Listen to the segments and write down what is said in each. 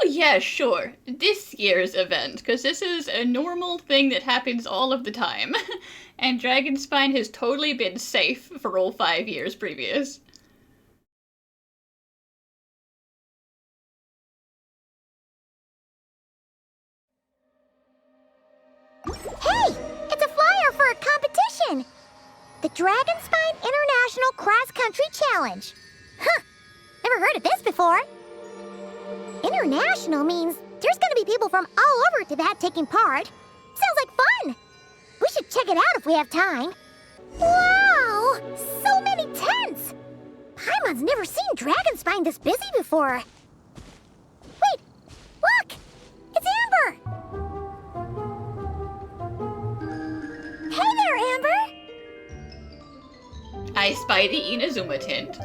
yeah, sure. This year's event, because this is a normal thing that happens all of the time. And Dragonspine has totally been safe for all 5 years previous. Hey! It's a flyer for a competition! The Dragonspine International Cross Country Challenge. Huh! Never heard of this before. International means there's gonna be people from all over Tibet taking part. Sounds like fun! We should check it out if we have time. Wow! So many tents! Paimon's never seen Dragonspine this busy before. Wait! Look! It's Amber! Hey there, Amber! I spy the Inazuma tent.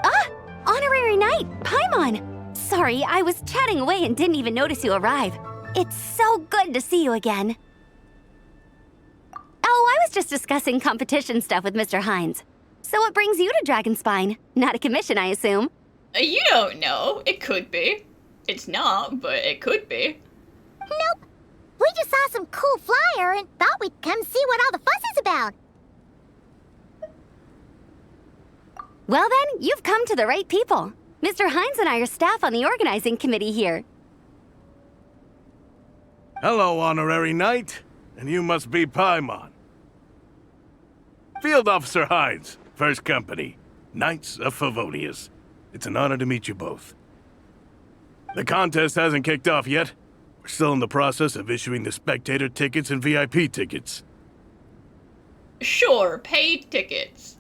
Ah! Honorary Knight, Paimon! Sorry, I was chatting away and didn't even notice you arrive. It's so good to see you again. Oh, I was just discussing competition stuff with Mr. Hines. So what brings you to Dragonspine? Not a commission, I assume. You don't know. It could be. It's not, but it could be. Nope. We just saw some cool flyer and thought we'd come see what all the fuss is about. Well then, you've come to the right people. Mr. Hines and I are staff on the organizing committee here. Hello, Honorary Knight. And you must be Paimon. Field Officer Hines, First Company, Knights of Favonius. It's an honor to meet you both. The contest hasn't kicked off yet. We're still in the process of issuing the spectator tickets and VIP tickets. Sure, paid tickets.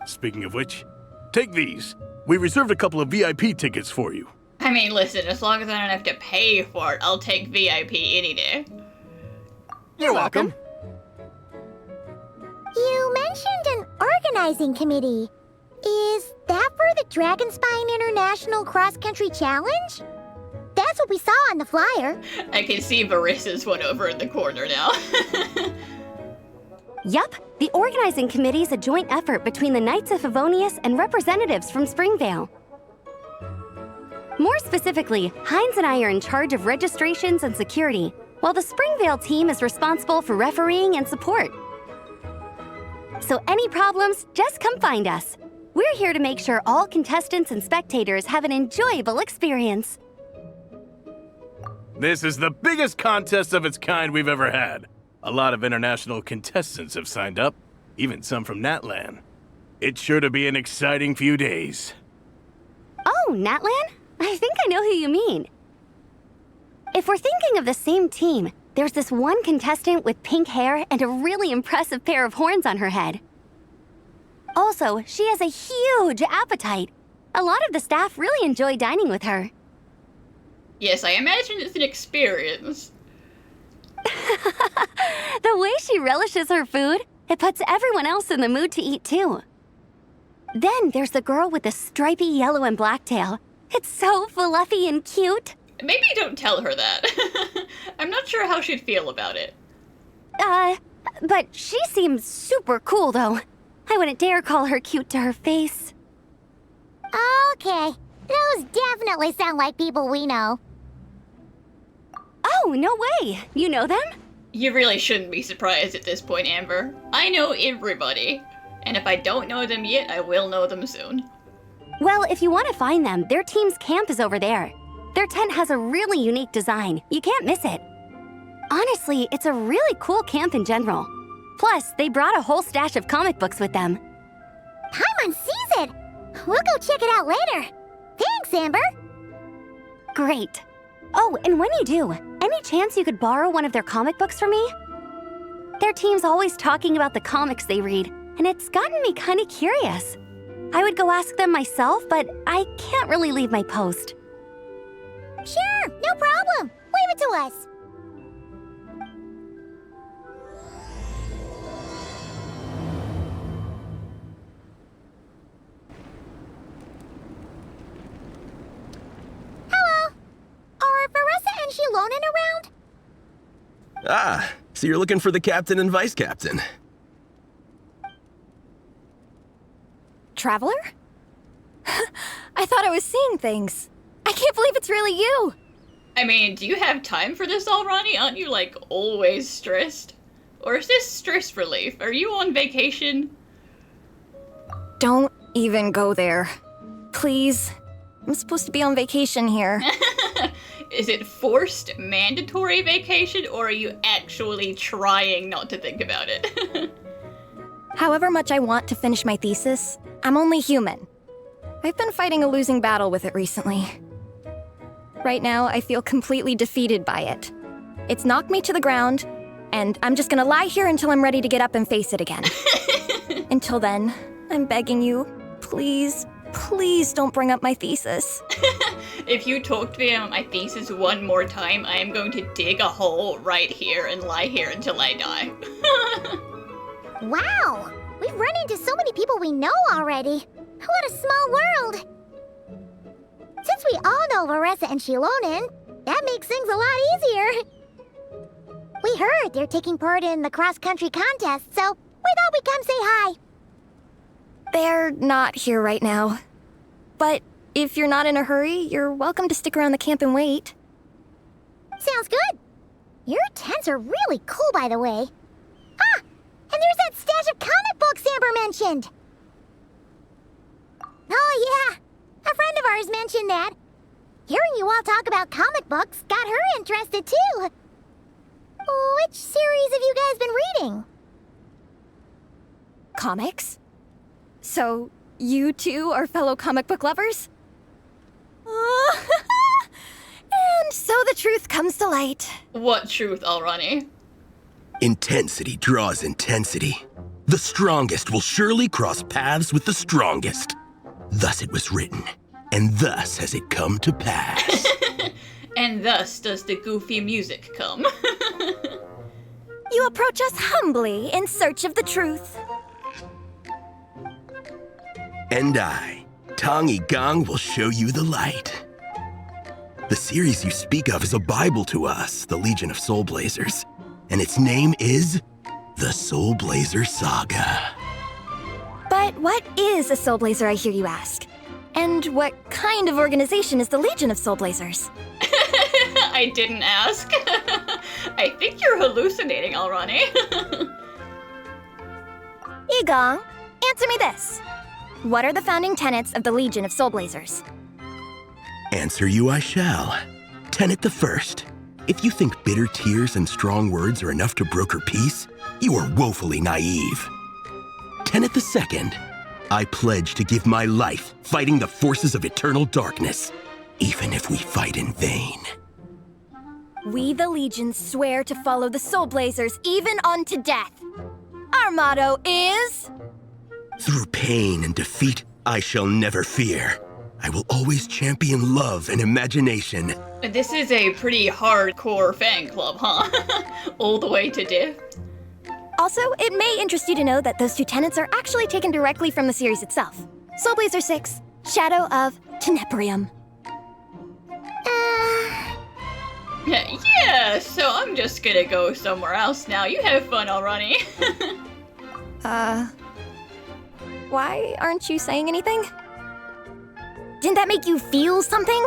Speaking of which, take these. We reserved a couple of VIP tickets for you. I mean, listen, as long as I don't have to pay for it, I'll take VIP any day. You're welcome. You mentioned an organizing committee. Is that for the Dragonspine International Cross Country Challenge? That's what we saw on the flyer. I can see Barissa's one over in the corner now. Yup, the organizing committee is a joint effort between the Knights of Favonius and representatives from Springvale. More specifically, Hines and I are in charge of registrations and security, while the Springvale team is responsible for refereeing and support. So any problems, just come find us. We're here to make sure all contestants and spectators have an enjoyable experience. This is the biggest contest of its kind we've ever had. A lot of international contestants have signed up, even some from Natlan. It's sure to be an exciting few days. Oh, Natlan? I think I know who you mean. If we're thinking of the same team, there's this one contestant with pink hair and a really impressive pair of horns on her head. Also, she has a huge appetite. A lot of the staff really enjoy dining with her. Yes, I imagine it's an experience. The way she relishes her food, it puts everyone else in the mood to eat too. Then there's the girl with the stripy yellow and black tail. It's so fluffy and cute. Maybe don't tell her that. I'm not sure how she'd feel about it. But she seems super cool though. I wouldn't dare call her cute to her face. Okay, those definitely sound like people we know. Oh, no way! You know them? You really shouldn't be surprised at this point, Amber. I know everybody. And if I don't know them yet, I will know them soon. Well, if you want to find them, their team's camp is over there. Their tent has a really unique design. You can't miss it. Honestly, it's a really cool camp in general. Plus, they brought a whole stash of comic books with them. Paimon sees it! We'll go check it out later. Thanks, Amber! Great. Oh, and when you do, any chance you could borrow one of their comic books from me? Their team's always talking about the comics they read, and it's gotten me kind of curious. I would go ask them myself, but I can't really leave my post. Sure, no problem. Leave it to us. Hello. Are Barissa and Shilonen around? Ah, so you're looking for the captain and vice captain. Traveler? I thought I was seeing things. I can't believe it's really you! I mean, do you have time for this already? Aren't you, like, always stressed? Or is this stress relief? Are you on vacation? Don't even go there. Please. I'm supposed to be on vacation here. Is it forced mandatory vacation, or are you actually trying not to think about it? However much I want to finish my thesis, I'm only human. I've been fighting a losing battle with it recently. Right now, I feel completely defeated by it. It's knocked me to the ground, and I'm just gonna lie here until I'm ready to get up and face it again. Until then, I'm begging you, please, please don't bring up my thesis. If you talk to me about my thesis one more time, I am going to dig a hole right here and lie here until I die. Wow! We've run into so many people we know already. What a small world! Since we all know Varessa and Shilonen, that makes things a lot easier. We heard they're taking part in the cross-country contest, so we thought we'd come say hi. They're not here right now. But if you're not in a hurry, you're welcome to stick around the camp and wait. Sounds good. Your tents are really cool, by the way. Ah! And there's that stash of comic books Amber mentioned! Oh yeah, a friend of ours mentioned that. Hearing you all talk about comic books got her interested too. Which series have you guys been reading? Comics? So, you two are fellow comic book lovers? And so the truth comes to light. What truth, Alrani? Intensity draws intensity. The strongest will surely cross paths with the strongest. Thus it was written, and thus has it come to pass. And thus does the goofy music come. You approach us humbly in search of the truth. And I, Tong Gang, will show you the light. The series you speak of is a Bible to us, the Legion of Soulblazers, and its name is the Soulblazer Saga. But what is a Soulblazer, I hear you ask? And what kind of organization is the Legion of Soulblazers? I didn't ask. I think you're hallucinating, Alrani. Igong, answer me this. What are the founding tenets of the Legion of Soulblazers? Answer you I shall. Tenet the first. If you think bitter tears and strong words are enough to broker peace, you are woefully naive. Tenet the second. I pledge to give my life fighting the forces of eternal darkness, even if we fight in vain. We, the Legion, swear to follow the Soulblazers even unto death. Our motto is... Through pain and defeat, I shall never fear. I will always champion love and imagination. This is a pretty hardcore fan club, huh? All the way to death. Also, it may interest you to know that those two tenets are actually taken directly from the series itself. Soulblazer 6, Shadow of Tenebrium. Yeah, so I'm just gonna go somewhere else now. You have fun, Alrani. Why aren't you saying anything? Didn't that make you feel something?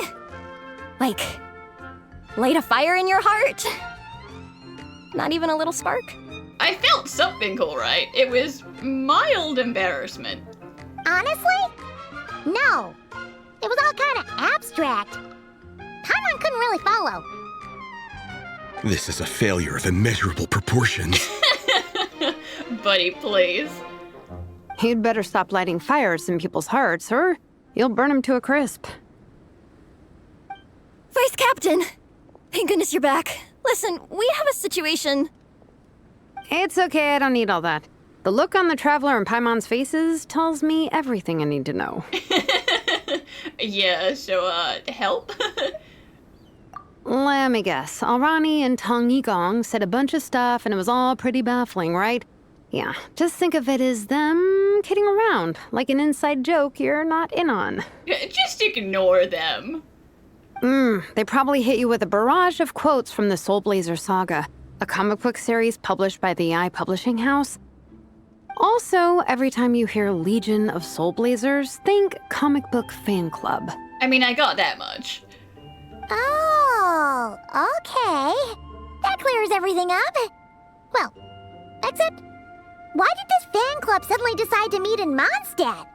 Like, light a fire in your heart? Not even a little spark? I felt something cool, right? It was mild embarrassment. Honestly? No. It was all kind of abstract. Paimon couldn't really follow. This is a failure of immeasurable proportions. Buddy, please. You'd better stop lighting fires in people's hearts, or you'll burn them to a crisp. Vice Captain! Thank goodness you're back. Listen, we have a situation. It's okay, I don't need all that. The look on the Traveler and Paimon's faces tells me everything I need to know. Yeah, so, help? Let me guess. Alrani and Tong Yigong said a bunch of stuff and it was all pretty baffling, right? Yeah, just think of it as them kidding around, like an inside joke you're not in on. Just ignore them. They probably hit you with a barrage of quotes from the Soulblazer Saga, a comic book series published by the Publishing House. Also, every time you hear Legion of Soulblazers, think comic book fan club. I mean, I got that much. Oh, okay. That clears everything up. Well, except, why did this fan club suddenly decide to meet in Mondstadt?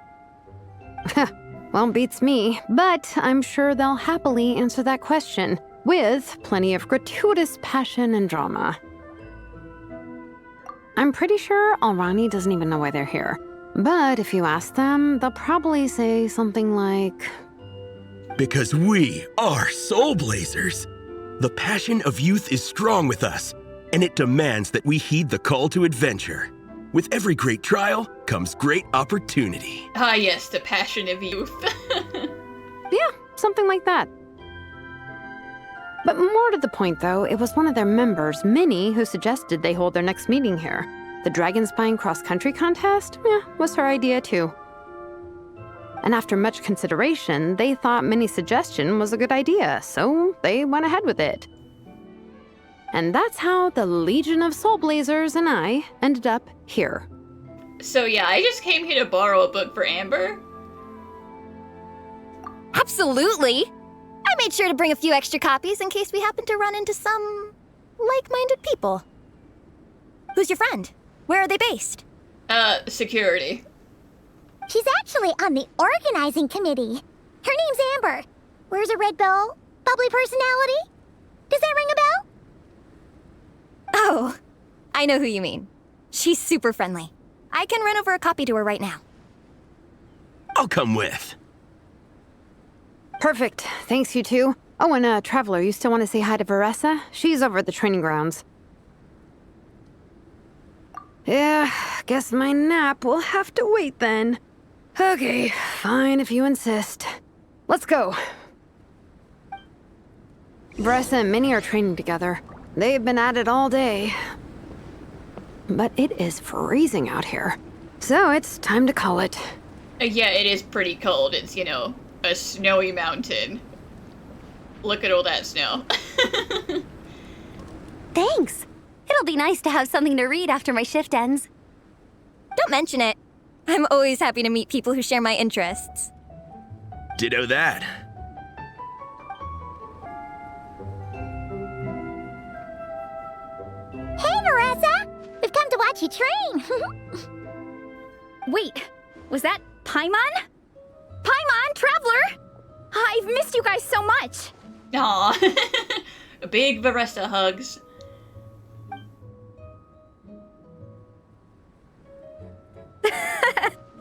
Well, beats me, but I'm sure they'll happily answer that question, with plenty of gratuitous passion and drama. I'm pretty sure Alrani doesn't even know why they're here. But if you ask them, they'll probably say something like, Because we are Soulblazers. The passion of youth is strong with us, and it demands that we heed the call to adventure. With every great trial comes great opportunity. Ah, yes, the passion of youth. yeah, something like that. But more to the point, though, it was one of their members, Minnie, who suggested they hold their next meeting here. The Dragonspine cross-country contest? Was her idea, too. And after much consideration, they thought Minnie's suggestion was a good idea, so they went ahead with it. And that's how the Legion of Soulblazers and I ended up here. So yeah, I just came here to borrow a book for Amber. Absolutely! I made sure to bring a few extra copies in case we happen to run into some like-minded people. Who's your friend? Where are they based? Security. She's actually on the organizing committee. Her name's Amber. Wears a red bow, bubbly personality. Does that ring a bell? Oh, I know who you mean. She's super friendly. I can run over a copy to her right now. I'll come with. Perfect. Thanks, you two. Oh, and Traveler, you still want to say hi to Veressa? She's over at the training grounds. Yeah, guess my nap will have to wait then. Okay, fine if you insist. Let's go. Veressa and Minnie are training together. They've been at it all day. But it is freezing out here. So it's time to call it. Yeah, it is pretty cold. It's, a snowy mountain. Look at all that snow. Thanks. It'll be nice to have something to read after my shift ends. Don't mention it. I'm always happy to meet people who share my interests. Ditto that. Hey, Veressa! We've come to watch you train. Wait, was that Paimon? Paimon, Traveler! I've missed you guys so much. Aw. Big Veressa hugs.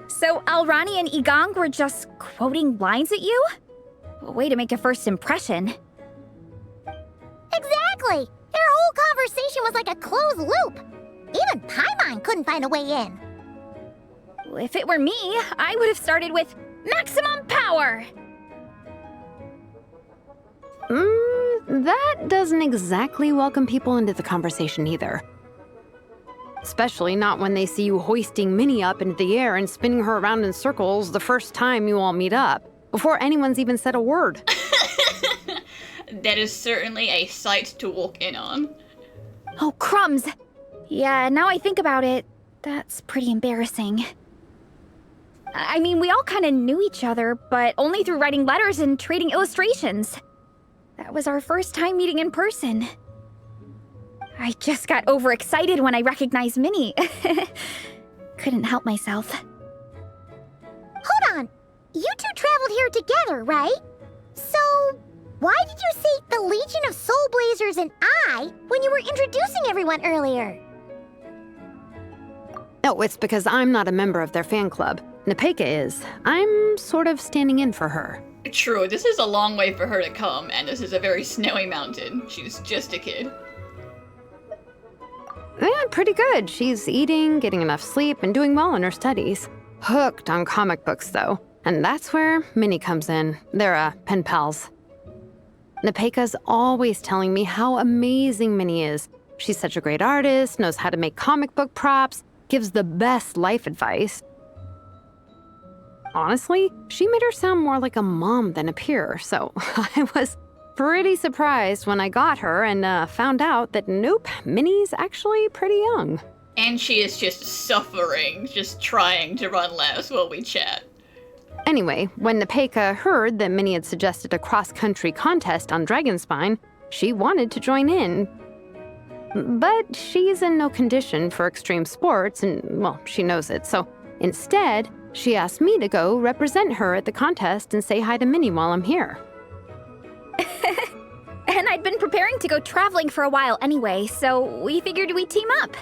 So Alrani and Igong were just quoting lines at you? Way to make a first impression. Exactly! Their whole conversation was like a closed loop. Even Paimon couldn't find a way in. If it were me, I would have started with maximum power. That doesn't exactly welcome people into the conversation either. Especially not when they see you hoisting Minnie up into the air and spinning her around in circles the first time you all meet up, before anyone's even said a word. That is certainly a sight to walk in on. Oh, crumbs. Yeah, now I think about it, that's pretty embarrassing. I mean, we all kind of knew each other, but only through writing letters and trading illustrations. That was our first time meeting in person. I just got overexcited when I recognized Minnie. Couldn't help myself. Hold on. You two traveled here together, right? So, why did you say the Legion of Soulblazers and I when you were introducing everyone earlier? No, it's because I'm not a member of their fan club. Nepeka is. I'm sort of standing in for her. True, this is a long way for her to come, and this is a very snowy mountain. She's just a kid. Yeah, pretty good. She's eating, getting enough sleep, and doing well in her studies. Hooked on comic books, though. And that's where Minnie comes in. They're, pen pals. Nepeka's always telling me how amazing Minnie is. She's such a great artist, knows how to make comic book props, gives the best life advice. Honestly, she made her sound more like a mom than a peer, so I was pretty surprised when I got her and found out that nope, Minnie's actually pretty young. And she is just suffering, just trying to run laps while we chat. Anyway, when Nepeka heard that Minnie had suggested a cross-country contest on Dragonspine, she wanted to join in. But she's in no condition for extreme sports, and, well, she knows it, so instead, she asked me to go represent her at the contest and say hi to Minnie while I'm here. And I'd been preparing to go traveling for a while anyway, so we figured we'd team up.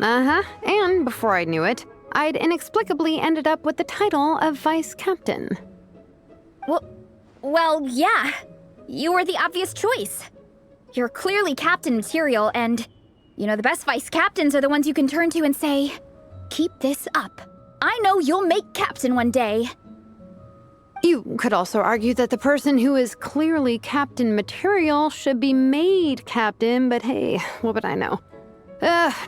Uh-huh, and before I knew it, I'd inexplicably ended up with the title of vice captain. Well, yeah. You were the obvious choice. You're clearly captain material, and, you know, the best vice captains are the ones you can turn to and say, keep this up. I know you'll make captain one day. You could also argue that the person who is clearly captain material should be made captain, but hey, what would I know?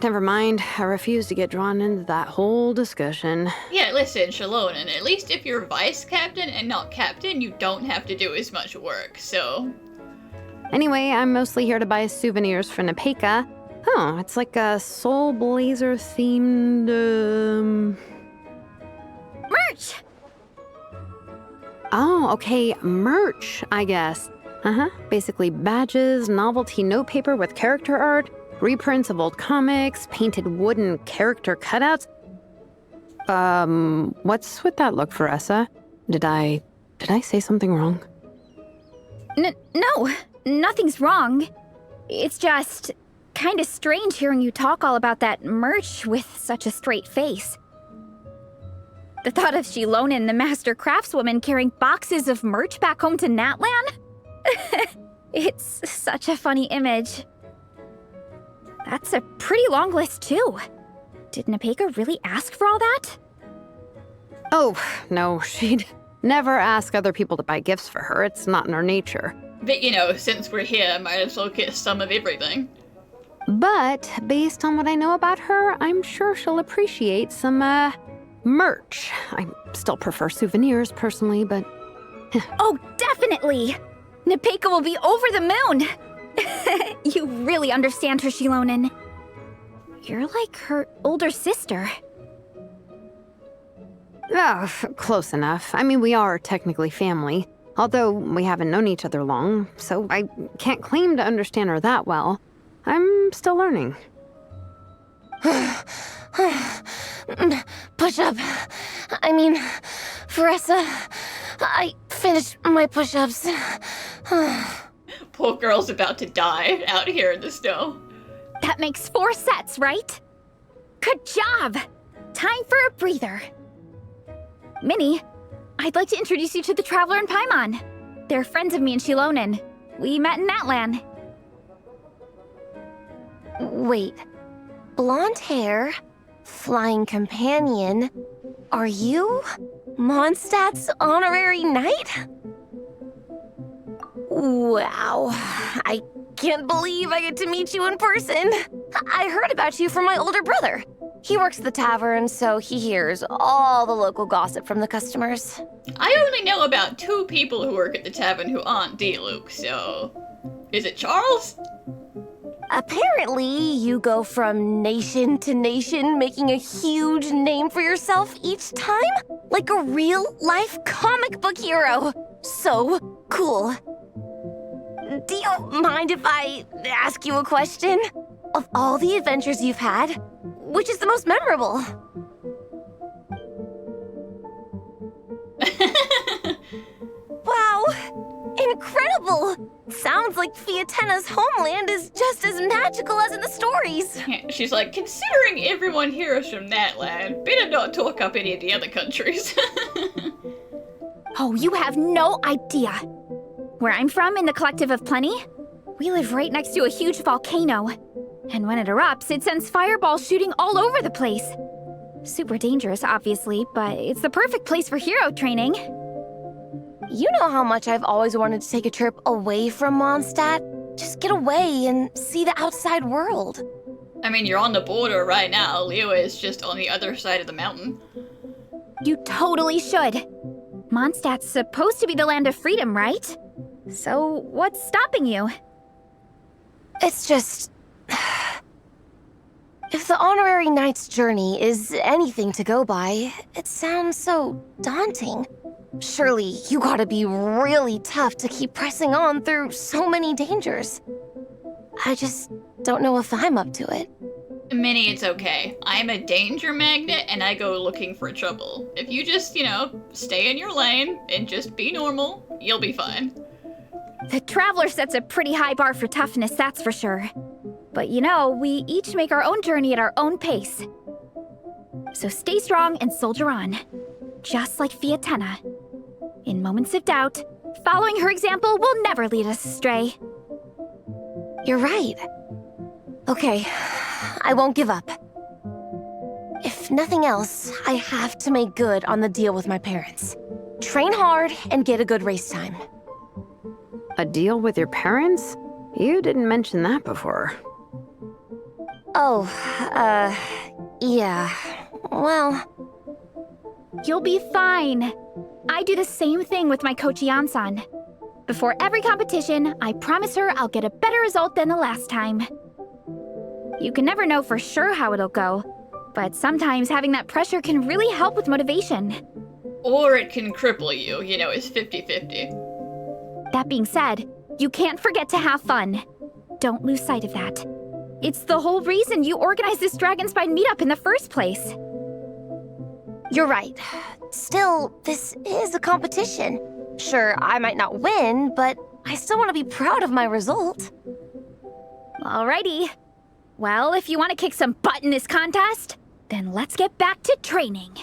Never mind. I refuse to get drawn into that whole discussion. Yeah, listen, Shalonen, at least if you're vice captain and not captain, you don't have to do as much work, so... Anyway, I'm mostly here to buy souvenirs for Nepeka. Oh, it's like a Soulblazer themed, Merch! Oh, okay, merch, I guess. Basically badges, novelty notepaper with character art, reprints of old comics, painted wooden character cutouts. What's with that look, Veressa? Did I say something wrong? No, nothing's wrong. It's just kinda strange hearing you talk all about that merch with such a straight face. The thought of Shilonen, the master craftswoman, carrying boxes of merch back home to Natlan? It's such a funny image. That's a pretty long list, too. Did Nepeka really ask for all that? Oh, no, she'd never ask other people to buy gifts for her. It's not in her nature. But, you know, since we're here, might as well get some of everything. But, based on what I know about her, I'm sure she'll appreciate some, merch. I still prefer souvenirs, personally, but... Oh, definitely! Nepeka will be over the moon! You really understand her, Shilonen. You're like her older sister. Oh, close enough. I mean, we are technically family, although we haven't known each other long, so I can't claim to understand her that well. I'm still learning. Push-up. I mean, Veressa, I finished my push-ups. Poor girl's about to die out here in the snow. That makes 4 sets, right? Good job! Time for a breather. Minnie, I'd like to introduce you to the Traveler and Paimon. They're friends of me and Shilonen. We met in Natlan. Wait. Blonde hair, flying companion. Are you Mondstadt's honorary knight? Wow. I can't believe I get to meet you in person. I heard about you from my older brother. He works at the tavern, so he hears all the local gossip from the customers. I only know about 2 people who work at the tavern who aren't D-Luke, so... Is it Charles? Apparently, you go from nation to nation, making a huge name for yourself each time? Like a real-life comic book hero. So cool. Do you mind if I ask you a question? Of all the adventures you've had, which is the most memorable? Wow! Incredible! Sounds like Fiatena's homeland is just as magical as in the stories. She's like, considering everyone here is from Natlan, better not talk up any of the other countries. Oh, you have no idea. Where I'm from, in the Collective of Plenty, we live right next to a huge volcano. And when it erupts, it sends fireballs shooting all over the place. Super dangerous, obviously, but it's the perfect place for hero training. You know how much I've always wanted to take a trip away from Mondstadt? Just get away and see the outside world. I mean, you're on the border right now. Leo is just on the other side of the mountain. You totally should. Mondstadt's supposed to be the land of freedom, right? So what's stopping you? It's just... If the honorary knight's journey is anything to go by, it sounds so daunting. Surely you gotta be really tough to keep pressing on through so many dangers. I just don't know if I'm up to it. Minnie, it's okay. I'm a danger magnet and I go looking for trouble. If you just, stay in your lane and just be normal, you'll be fine. The Traveler sets a pretty high bar for toughness, that's for sure. But we each make our own journey at our own pace. So stay strong and soldier on. Just like Fiatenna. In moments of doubt, following her example will never lead us astray. You're right. Okay, I won't give up. If nothing else, I have to make good on the deal with my parents. Train hard and get a good race time. A deal with your parents? You didn't mention that before. Oh, yeah. Well... You'll be fine. I do the same thing with my coach Yansan. Before every competition, I promise her I'll get a better result than the last time. You can never know for sure how it'll go, but sometimes having that pressure can really help with motivation. Or it can cripple you, it's 50-50. That being said, you can't forget to have fun. Don't lose sight of that. It's the whole reason you organized this Dragonspine meetup in the first place. You're right. Still, this is a competition. Sure, I might not win, but I still want to be proud of my result. Alrighty. Well, if you want to kick some butt in this contest, then let's get back to training.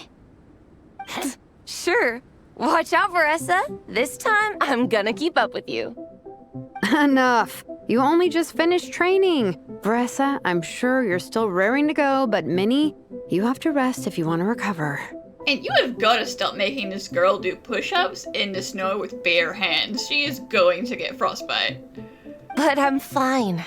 Sure. Watch out, Veressa. This time, I'm gonna keep up with you. Enough. You only just finished training. Veressa, I'm sure you're still raring to go, but Minnie, you have to rest if you want to recover. And you have got to stop making this girl do push-ups in the snow with bare hands. She is going to get frostbite. But I'm fine.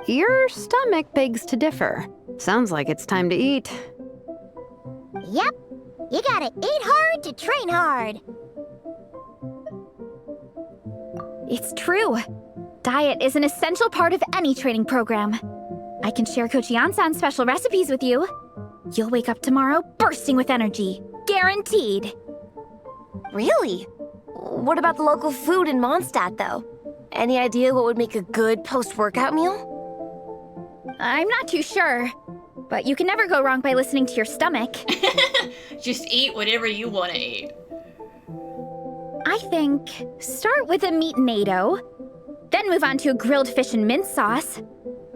Your stomach begs to differ. Sounds like it's time to eat. Yep. You gotta eat hard to train hard. It's true. Diet is an essential part of any training program. I can share Coach Yansan's special recipes with you. You'll wake up tomorrow bursting with energy. Guaranteed. Really? What about the local food in Mondstadt, though? Any idea what would make a good post-workout meal? I'm not too sure, but you can never go wrong by listening to your stomach. Just eat whatever you want to eat. I think start with a meat natto, then move on to a grilled fish and mint sauce,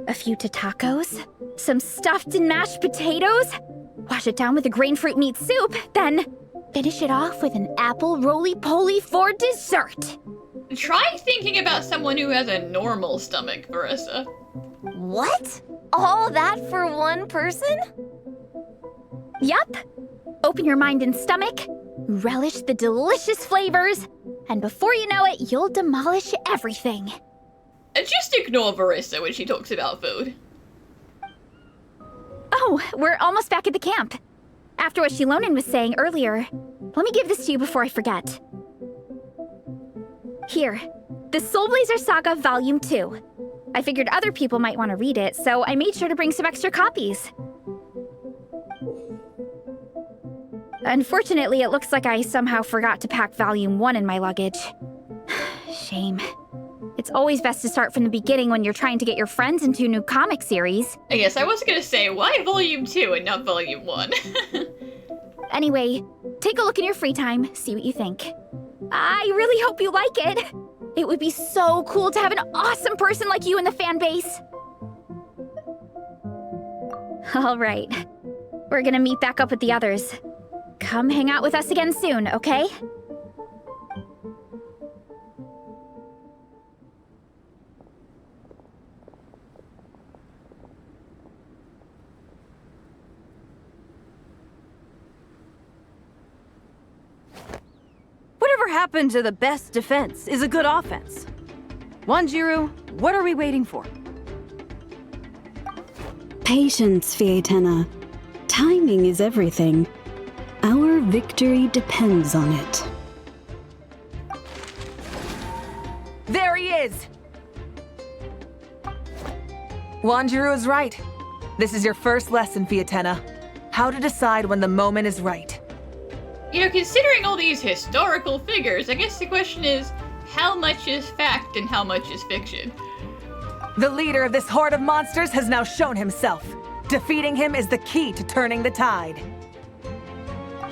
a few tacos, some stuffed and mashed potatoes, wash it down with a grain fruit meat soup, then finish it off with an apple roly-poly for dessert. Try thinking about someone who has a normal stomach, Veressa. What? All that for one person? Yup. Open your mind and stomach, relish the delicious flavors, and before you know it, you'll demolish everything. Just ignore Veressa when she talks about food. Oh, we're almost back at the camp. After what Shilonen was saying earlier, let me give this to you before I forget. Here, the Soulblazers Saga Volume 2. I figured other people might want to read it, so I made sure to bring some extra copies. Unfortunately, it looks like I somehow forgot to pack Volume 1 in my luggage. Shame. It's always best to start from the beginning when you're trying to get your friends into a new comic series. I guess I was gonna say, why Volume 2 and not Volume 1? Anyway, take a look in your free time, see what you think. I really hope you like it. It would be so cool to have an awesome person like you in the fan base. All right, we're gonna meet back up with the others. Come hang out with us again soon, okay? Whatever happened to the best defense is a good offense? Wanjiru, what are we waiting for? Patience, Fiatenna. Timing is everything. Our victory depends on it. There he is! Wanjiru is right. This is your first lesson, Fiatenna. How to decide when the moment is right. You know, considering all these historical figures, I guess the question is, how much is fact and how much is fiction? The leader of this horde of monsters has now shown himself. Defeating him is the key to turning the tide.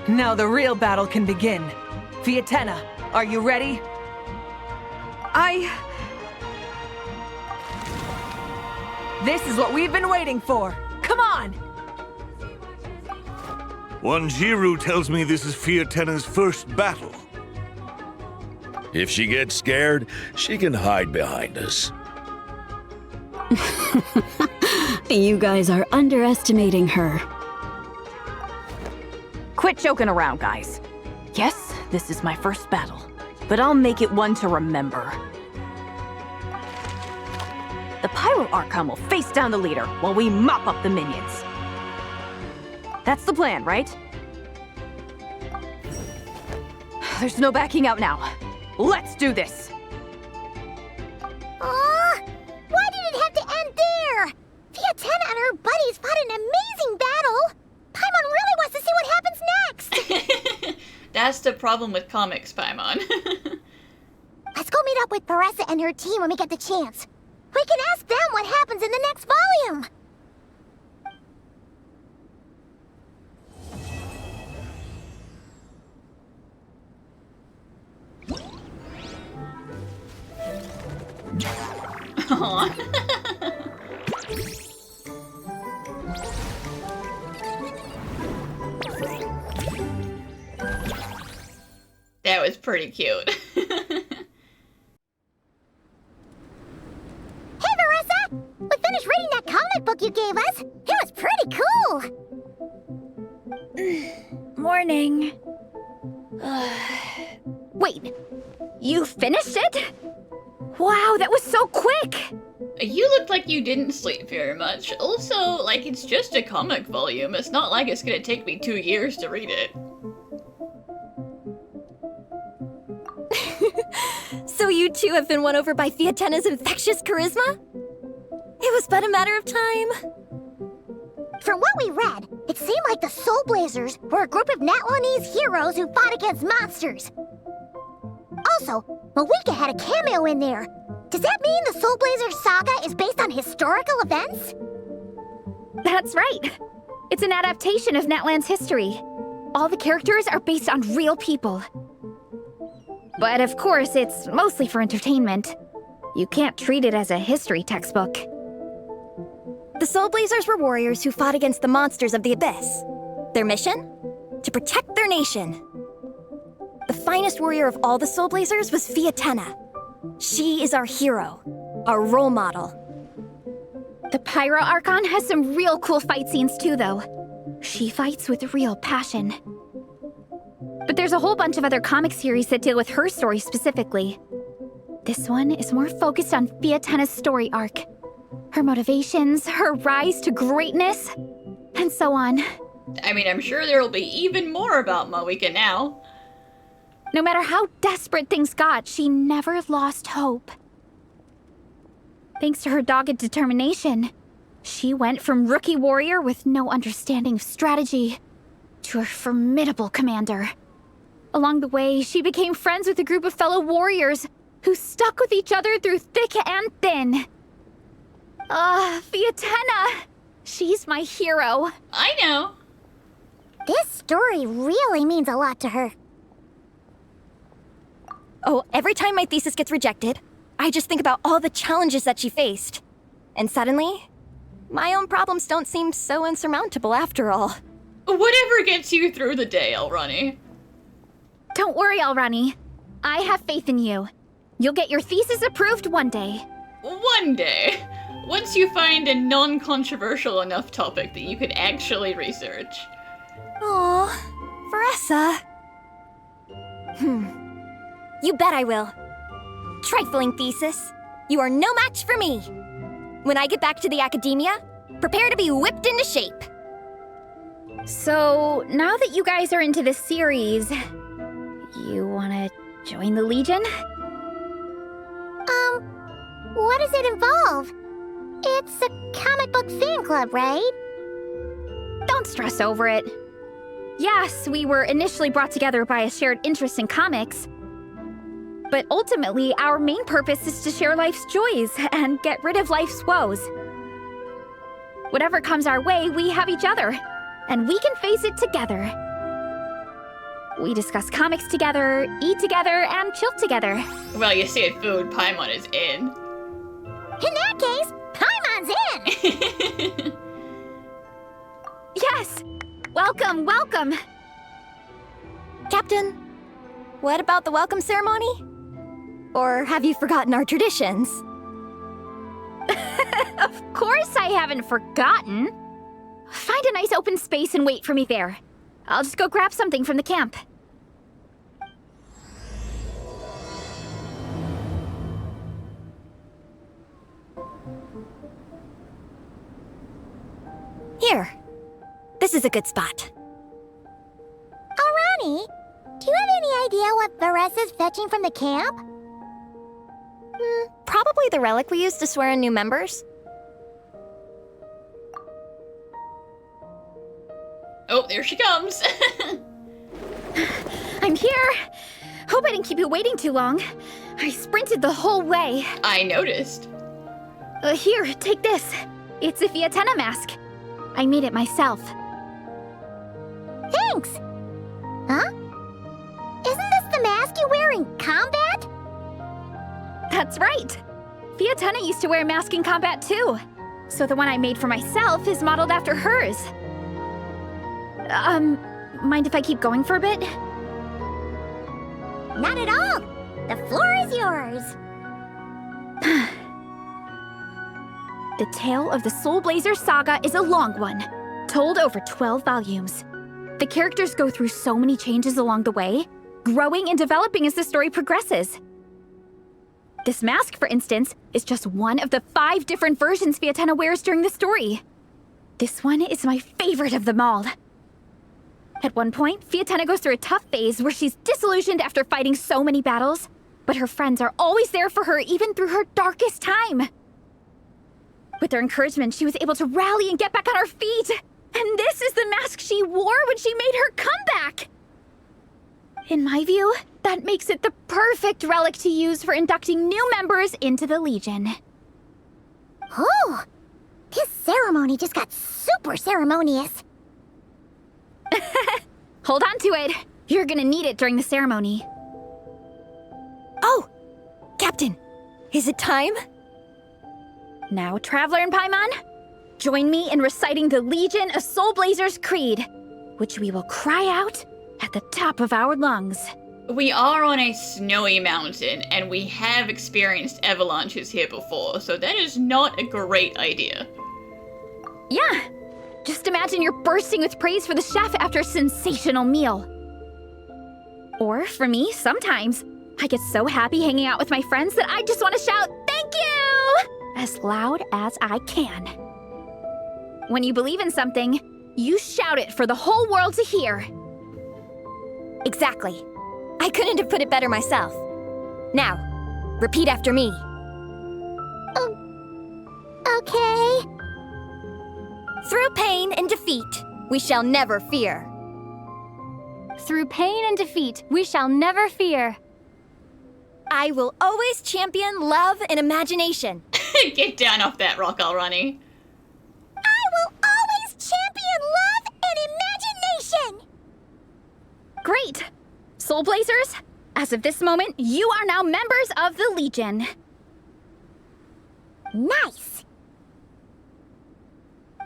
Now the real battle can begin. Fiatenna, are you ready? This is what we've been waiting for. Come on! Wanjiru tells me this is Fiatenna's first battle. If she gets scared, she can hide behind us. You guys are underestimating her. Quit joking around, guys. Yes, this is my first battle, but I'll make it one to remember. The Pyro Archon will face down the leader while we mop up the minions. That's the plan, right? There's no backing out now. Let's do this! Aw! Why did it have to end there? Fiatenna and her buddies fought an amazing battle! Paimon really wants to see what happens next! That's the problem with comics, Paimon. Let's go meet up with Paressa and her team when we get the chance. We can ask them what happens in the next volume! That was pretty cute. Hey, Paressa! We finished reading that comic book you gave us! It was pretty cool! Morning. Wait, you finished it? Wow, that was so quick! You looked like you didn't sleep very much. Also, like, it's just a comic volume. It's not like it's gonna take me 2 years to read it. So you two have been won over by Fiatenna's infectious charisma? It was but a matter of time. From what we read, it seemed like the Soulblazers were a group of Natlanese heroes who fought against monsters. Also, Mawika had a cameo in there. Does that mean the Soulblazers saga is based on historical events? That's right. It's an adaptation of Natlan's history. All the characters are based on real people. But of course, it's mostly for entertainment. You can't treat it as a history textbook. The Soulblazers were warriors who fought against the monsters of the Abyss. Their mission? To protect their nation. The finest warrior of all the Soulblazers was Fiatenna. She is our hero, our role model. The Pyro Archon has some real cool fight scenes too, though. She fights with real passion. But there's a whole bunch of other comic series that deal with her story specifically. This one is more focused on Fiatenna's story arc. Her motivations, her rise to greatness, and so on. I mean, I'm sure there'll be even more about Mawika now. No matter how desperate things got, she never lost hope. Thanks to her dogged determination, she went from rookie warrior with no understanding of strategy to a formidable commander. Along the way, she became friends with a group of fellow warriors who stuck with each other through thick and thin. Fiatenna! She's my hero. I know. This story really means a lot to her. Oh, every time my thesis gets rejected, I just think about all the challenges that she faced. And suddenly, my own problems don't seem so insurmountable after all. Whatever gets you through the day, Alrani. Don't worry, Alrani. I have faith in you. You'll get your thesis approved one day. One day. Once you find a non-controversial enough topic that you can actually research. Aw, Paressa. You bet I will. Trifling thesis. You are no match for me. When I get back to the academia, prepare to be whipped into shape. So, now that you guys are into this series, you wanna join the Legion? What does it involve? It's a comic book fan club, right? Don't stress over it. Yes, we were initially brought together by a shared interest in comics. But ultimately, our main purpose is to share life's joys and get rid of life's woes. Whatever comes our way, we have each other, and we can face it together. We discuss comics together, eat together, and chill together. Well, you said food, Paimon is in. In that case, Paimon's in! Yes! Welcome, welcome! Captain, what about the welcome ceremony? Or have you forgotten our traditions? Of course I haven't forgotten. Find a nice open space and wait for me there. I'll just go grab something from the camp. Here. This is a good spot. Oh, Ronnie, do you have any idea what Varese is fetching from the camp? Probably the relic we used to swear in new members. Oh, there she comes. I'm here. Hope I didn't keep you waiting too long. I sprinted the whole way. I noticed. Here, take this. It's a Fiatenna mask. I made it myself. Thanks! Huh? Isn't this the mask you wear in combat? That's right. Fiatenna used to wear a mask in combat too. So the one I made for myself is modeled after hers. Mind if I keep going for a bit? Not at all! The floor is yours! The tale of the Soulblazers saga is a long one, told over 12 volumes. The characters go through so many changes along the way, growing and developing as the story progresses. This mask, for instance, is just one of the 5 different versions Fiatenna wears during the story. This one is my favorite of them all. At one point, Fiatenna goes through a tough phase where she's disillusioned after fighting so many battles, but her friends are always there for her even through her darkest time. With their encouragement, she was able to rally and get back on her feet. And this is the mask she wore when she made her comeback. In my view, that makes it the perfect relic to use for inducting new members into the Legion. Oh! This ceremony just got super ceremonious. Hold on to it. You're gonna need it during the ceremony. Oh! Captain, is it time? Now, Traveler and Paimon, join me in reciting the Legion of Soulblazers Creed, which we will cry out at the top of our lungs. We are on a snowy mountain, and we have experienced avalanches here before, so that is not a great idea. Yeah, just imagine you're bursting with praise for the chef after a sensational meal. Or, for me, sometimes, I get so happy hanging out with my friends that I just want to shout, "Thank you!" as loud as I can. When you believe in something, you shout it for the whole world to hear. Exactly. I couldn't have put it better myself. Now, repeat after me. Okay. Through pain and defeat, we shall never fear. Through pain and defeat, we shall never fear. I will always champion love and imagination. Get down off that rock, Alrani. I will always champion love and imagination! Great! Soulblazers, as of this moment, you are now members of the Legion. Nice!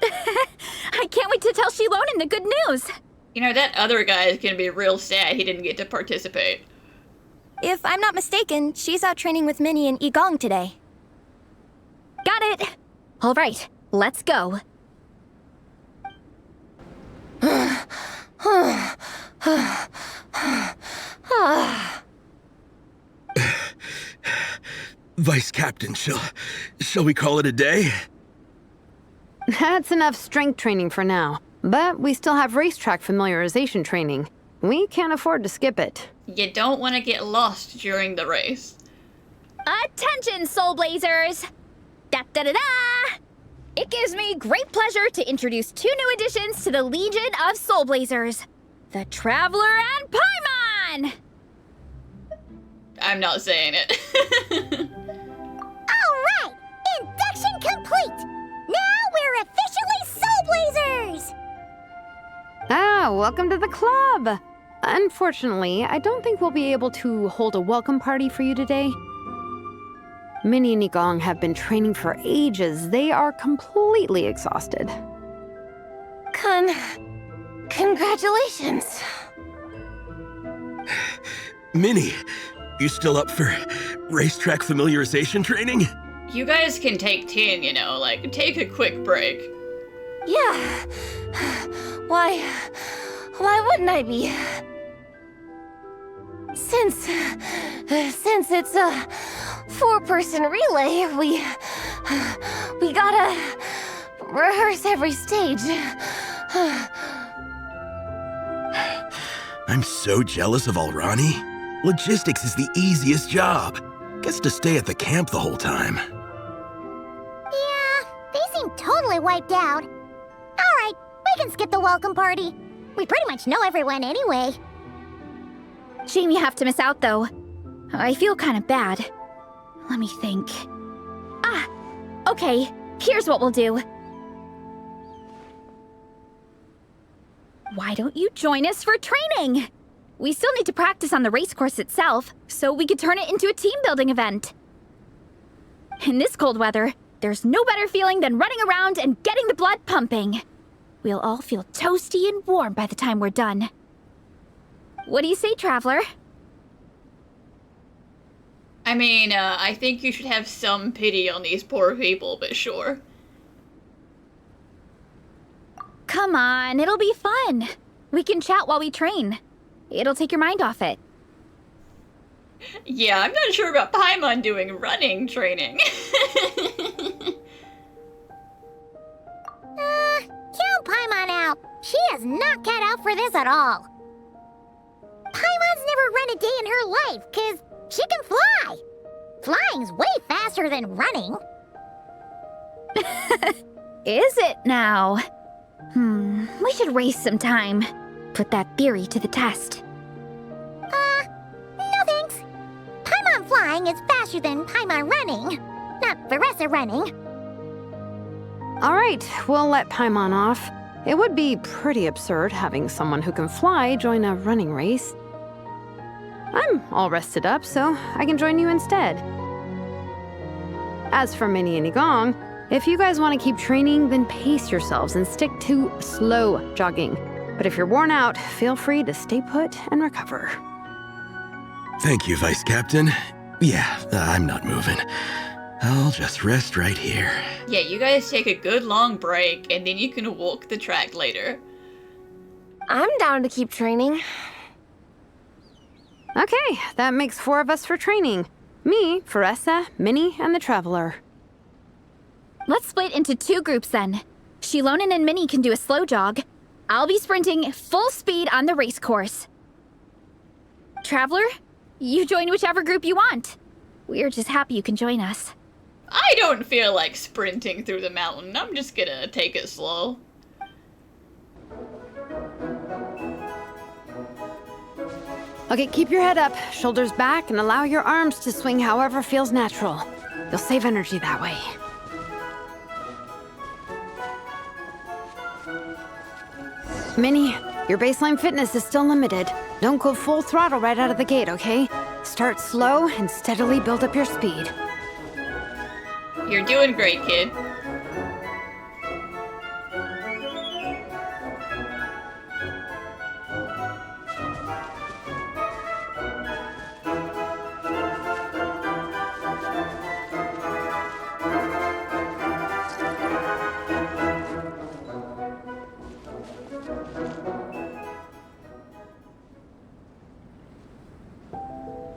I can't wait to tell Shilonen the good news. You know, that other guy is gonna be real sad he didn't get to participate. If I'm not mistaken, she's out training with Minnie and Igong today. Got it. All right, let's go. Vice Captain, shall we call it a day? That's enough strength training for now. But we still have racetrack familiarization training. We can't afford to skip it. You don't want to get lost during the race. Attention, Soulblazers! Da-da-da-da! It gives me great pleasure to introduce 2 new additions to the Legion of Soulblazers, the Traveler and Paimon! I'm not saying it. Alright! Induction complete! Now we're officially Soulblazers! Ah, welcome to the club! Unfortunately, I don't think we'll be able to hold a welcome party for you today. Minnie and Gong have been training for ages. They are completely exhausted. Congratulations. Minnie, you still up for racetrack familiarization training? You guys can take 10, you know, like, take a quick break. Yeah. Why wouldn't I be? Since it's a 4-person relay, we gotta rehearse every stage. I'm so jealous of Alrani. Logistics is the easiest job. Gets to stay at the camp the whole time. Yeah, they seem totally wiped out. Alright, we can skip the welcome party. We pretty much know everyone anyway. Shame you have to miss out, though. I feel kind of bad. Let me think. Ah, okay, here's what we'll do. Why don't you join us for training? We still need to practice on the race course itself, so we could turn it into a team-building event. In this cold weather, there's no better feeling than running around and getting the blood pumping. We'll all feel toasty and warm by the time we're done. What do you say, Traveler? I mean, I think you should have some pity on these poor people, but sure. Come on, it'll be fun. We can chat while we train. It'll take your mind off it. Yeah, I'm not sure about Paimon doing running training. Count Paimon out. She is not cut out for this at all. Paimon's never run a day in her life, 'cause she can fly. Flying's way faster than running. Is it now? We should race sometime. Put that theory to the test. No thanks. Paimon flying is faster than Paimon running. Not Veressa running. All right, we'll let Paimon off. It would be pretty absurd having someone who can fly join a running race. I'm all rested up, so I can join you instead. As for Minnie and Gong, if you guys want to keep training, then pace yourselves and stick to slow jogging. But if you're worn out, feel free to stay put and recover. Thank you, Vice Captain. Yeah, I'm not moving. I'll just rest right here. Yeah, you guys take a good long break, and then you can walk the track later. I'm down to keep training. Okay, that makes 4 of us for training. Me, Veressa, Minnie, and the Traveler. Let's split into 2 groups then. Shilonen and Minnie can do a slow jog. I'll be sprinting full speed on the race course. Traveler, you join whichever group you want. We're just happy you can join us. I don't feel like sprinting through the mountain. I'm just gonna take it slow. Okay, keep your head up, shoulders back, and allow your arms to swing however feels natural. You'll save energy that way. Minnie, your baseline fitness is still limited. Don't go full throttle right out of the gate, okay? Start slow and steadily build up your speed. You're doing great, kid.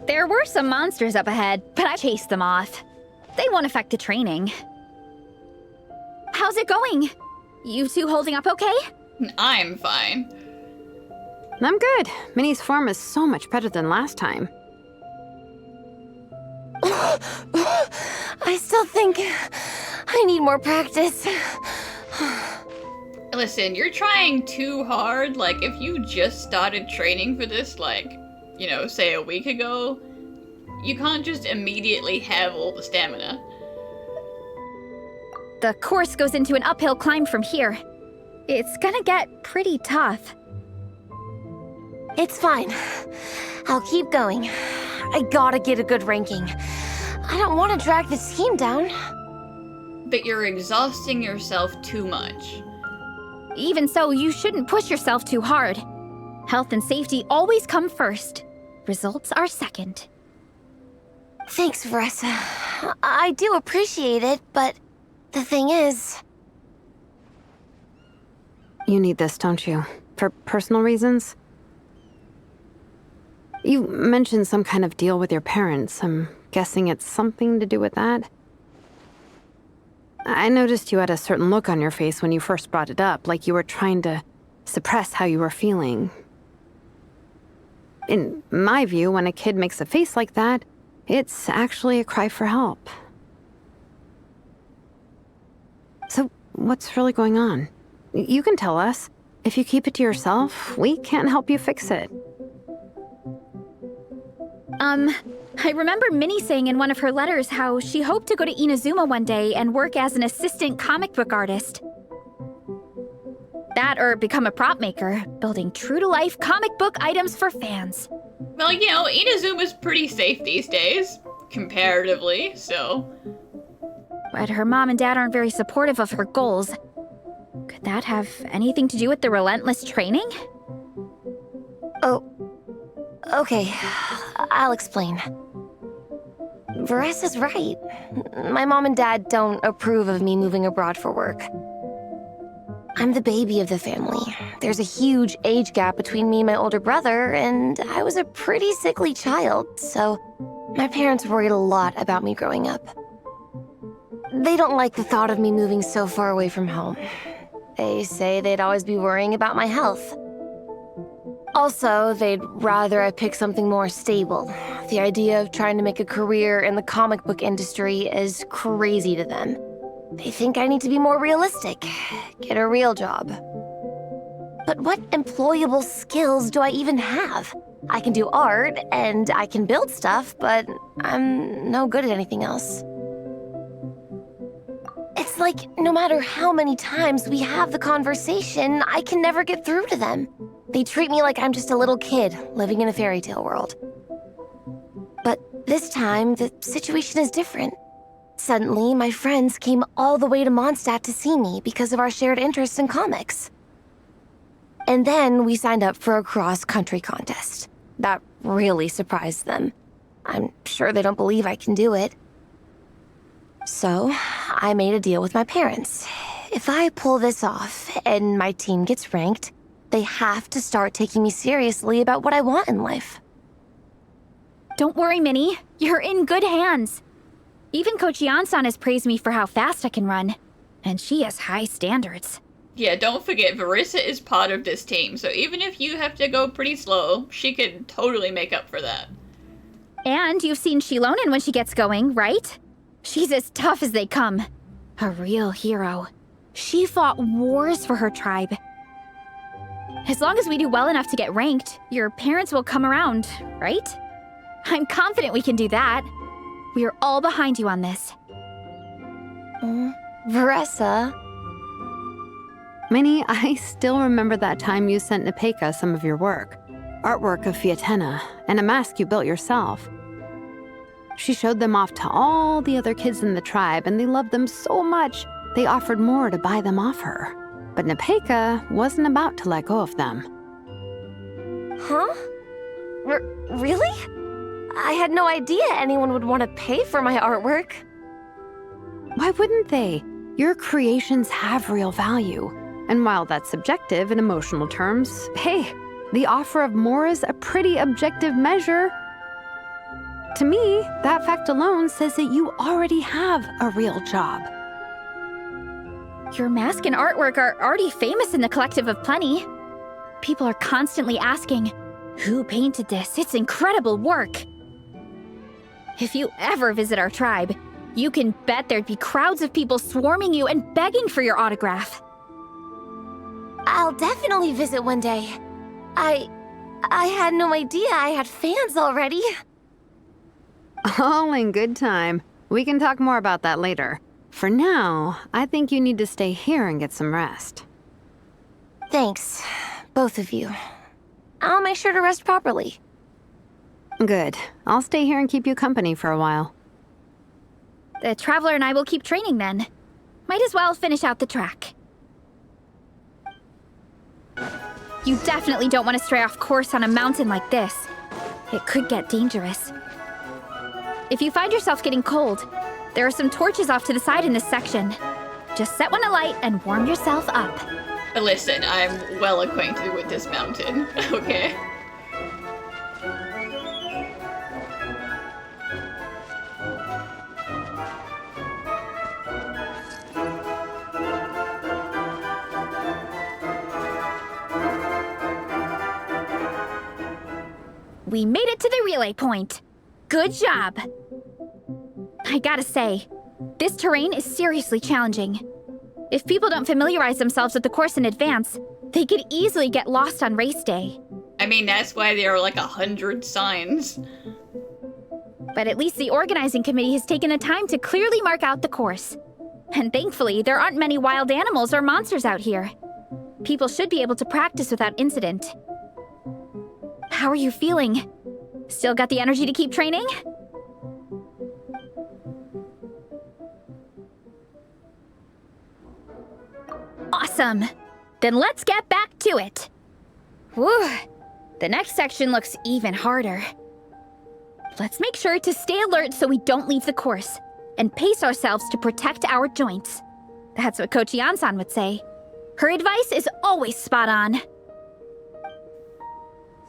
There were some monsters up ahead, but I chased them off. They won't affect the training. How's it going? You 2 holding up okay? I'm fine. I'm good. Minnie's form is so much better than last time. I still think I need more practice. Listen, you're trying too hard. Like, if you just started training for this, like, you know, say a week ago, you can't just immediately have all the stamina. The course goes into an uphill climb from here. It's gonna get pretty tough. It's fine. I'll keep going. I gotta get a good ranking. I don't want to drag this team down. But you're exhausting yourself too much. Even so, you shouldn't push yourself too hard. Health and safety always come first. Results are second. Thanks, Veressa. I do appreciate it, but the thing is... You need this, don't you? For personal reasons? You mentioned some kind of deal with your parents. I'm guessing it's something to do with that? I noticed you had a certain look on your face when you first brought it up, like you were trying to suppress how you were feeling. In my view, when a kid makes a face like that, it's actually a cry for help. So, what's really going on? You can tell us. If you keep it to yourself, we can't help you fix it. I remember Minnie saying in one of her letters how she hoped to go to Inazuma one day and work as an assistant comic book artist. That or become a prop maker, building true-to-life comic book items for fans. Well, you know, Inazuma's pretty safe these days, comparatively, so... But her mom and dad aren't very supportive of her goals. Could that have anything to do with the relentless training? Oh, okay. I'll explain. Veressa's right. My mom and dad don't approve of me moving abroad for work. I'm the baby of the family. There's a huge age gap between me and my older brother, and I was a pretty sickly child, so my parents worried a lot about me growing up. They don't like the thought of me moving so far away from home. They say they'd always be worrying about my health. Also, they'd rather I pick something more stable. The idea of trying to make a career in the comic book industry is crazy to them. They think I need to be more realistic, get a real job. But what employable skills do I even have? I can do art, and I can build stuff, but I'm no good at anything else. It's like, no matter how many times we have the conversation, I can never get through to them. They treat me like I'm just a little kid living in a fairy tale world. But this time, the situation is different. Suddenly, my friends came all the way to Mondstadt to see me because of our shared interest in comics. And then we signed up for a cross-country contest. That really surprised them. I'm sure they don't believe I can do it. So, I made a deal with my parents. If I pull this off and my team gets ranked, they have to start taking me seriously about what I want in life. Don't worry, Minnie. You're in good hands. Even Coach Yan-san has praised me for how fast I can run. And she has high standards. Yeah, don't forget, Veressa is part of this team, so even if you have to go pretty slow, she can totally make up for that. And you've seen Shilonen when she gets going, right? She's as tough as they come. A real hero. She fought wars for her tribe. As long as we do well enough to get ranked, your parents will come around, right? I'm confident we can do that. We are all behind you on this. Veressa. Minnie, I still remember that time you sent Nepeka some of your work. Artwork of Fiatena, and a mask you built yourself. She showed them off to all the other kids in the tribe, and they loved them so much, they offered more to buy them off her. But Nepeka wasn't about to let go of them. Huh? Really? I had no idea anyone would want to pay for my artwork. Why wouldn't they? Your creations have real value. And while that's subjective in emotional terms, hey, the offer of more is a pretty objective measure. To me, that fact alone says that you already have a real job. Your mask and artwork are already famous in the Collective of Plenty. People are constantly asking, who painted this? It's incredible work. If you ever visit our tribe, You can bet there'd be crowds of people swarming you and begging for your autograph. I'll definitely visit one day. I had no idea I had fans already. All in good time. We can talk more about that later. For now, I think you need to stay here and get some rest. Thanks, both of you. I'll make sure to rest properly. Good. I'll stay here and keep you company for a while. The Traveler and I will keep training then. Might as well finish out the track. You definitely don't want to stray off course on a mountain like this. It could get dangerous. If you find yourself getting cold, there are some torches off to the side in this section. Just set one alight and warm yourself up. Listen, I'm well acquainted with this mountain, okay? We made it to the relay point. Good job. I gotta say, this terrain is seriously challenging. If people don't familiarize themselves with the course in advance, they could easily get lost on race day. I mean, that's why there are like 100 signs. But at least the organizing committee has taken the time to clearly mark out the course. And thankfully, there aren't many wild animals or monsters out here. People should be able to practice without incident. How are you feeling? Still got the energy to keep training? Awesome! Then let's get back to it! Whew! The next section looks even harder. Let's make sure to stay alert so we don't leave the course, and pace ourselves to protect our joints. That's what Coach Yan-san would say. Her advice is always spot on.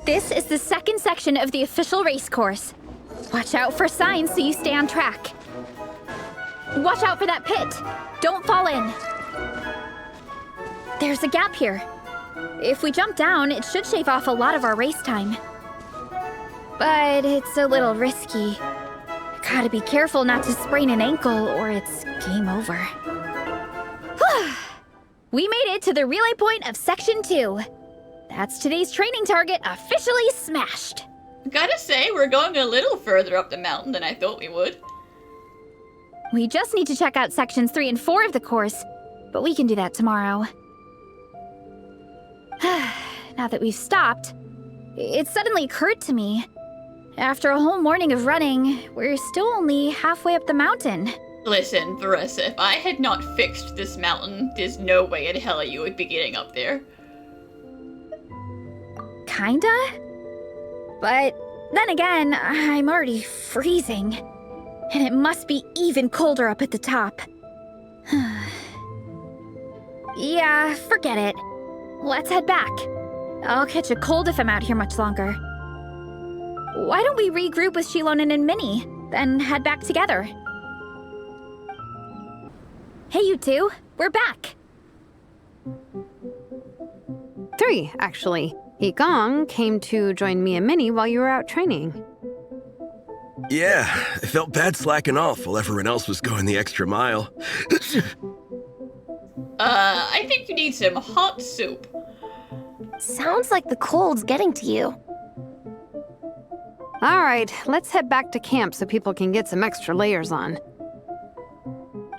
This is the second section of the official race course. Watch out for signs so you stay on track. Watch out for that pit! Don't fall in! There's a gap here. If we jump down, it should shave off a lot of our race time. But it's a little risky. Gotta be careful not to sprain an ankle or it's game over. We made it to the relay point of Section 2. That's today's training target officially smashed. Gotta say, we're going a little further up the mountain than I thought we would. We just need to check out Sections 3 and 4 of the course, but we can do that tomorrow. Now that we've stopped, it suddenly occurred to me. After a whole morning of running, we're still only halfway up the mountain. Listen, Veressa, if I had not fixed this mountain, there's no way in hell you would be getting up there. Kinda? But then again, I'm already freezing. And it must be even colder up at the top. Yeah, forget it. Let's head back. I'll catch a cold if I'm out here much longer. Why don't we regroup with Shilonen and Minnie, then head back together? Hey, you two. We're back. 3, actually. Igong came to join me and Minnie while you were out training. Yeah, I felt bad slacking off while everyone else was going the extra mile. I think you need some hot soup. Sounds like the cold's getting to you. All right, let's head back to camp so people can get some extra layers on.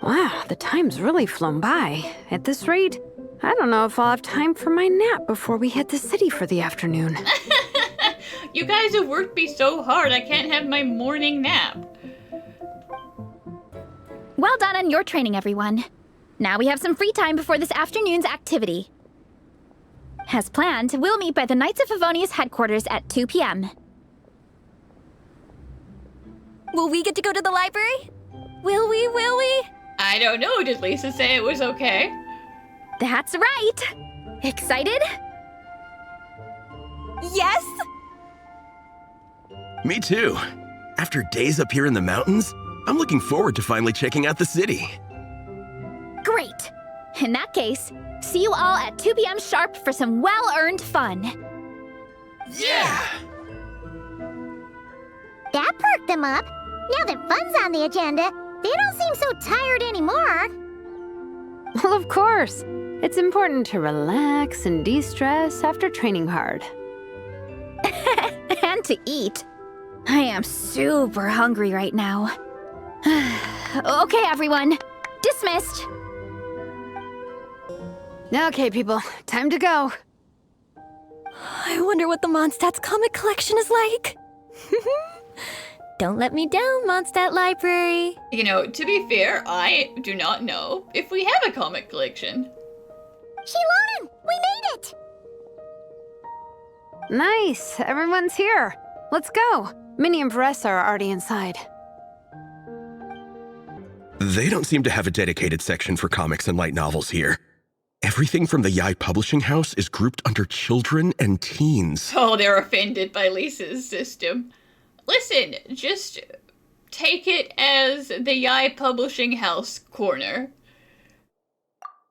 Wow, the time's really flown by. At this rate, I don't know if I'll have time for my nap before we hit the city for the afternoon. You guys have worked me so hard, I can't have my morning nap. Well done on your training, everyone. Now we have some free time before this afternoon's activity. As planned, we'll meet by the Knights of Favonius headquarters at 2 p.m. Will we get to go to the library? Will we? I don't know, did Lisa say it was okay? That's right! Excited? Yes! Me too. After days up here in the mountains, I'm looking forward to finally checking out the city. Great! In that case, see you all at 2 p.m. sharp for some well-earned fun. Yeah! That perked them up. Now that fun's on the agenda, They don't seem so tired anymore. Well, of course. It's important to relax and de-stress after training hard. And to eat. I am super hungry right now. Okay, everyone. Dismissed. Okay, people. Time to go. I wonder what the Mondstadt's comic collection is like. Don't let me down, Mondstadt Library. You know, to be fair, I do not know if we have a comic collection. Shilonen, we made it! Nice. Everyone's here. Let's go. Minnie and Vanessa are already inside. They don't seem to have a dedicated section for comics and light novels here. Everything from the Yai Publishing House is grouped under children and teens. Oh, they're offended by Lisa's system. Listen, just take it as the Yai Publishing House corner.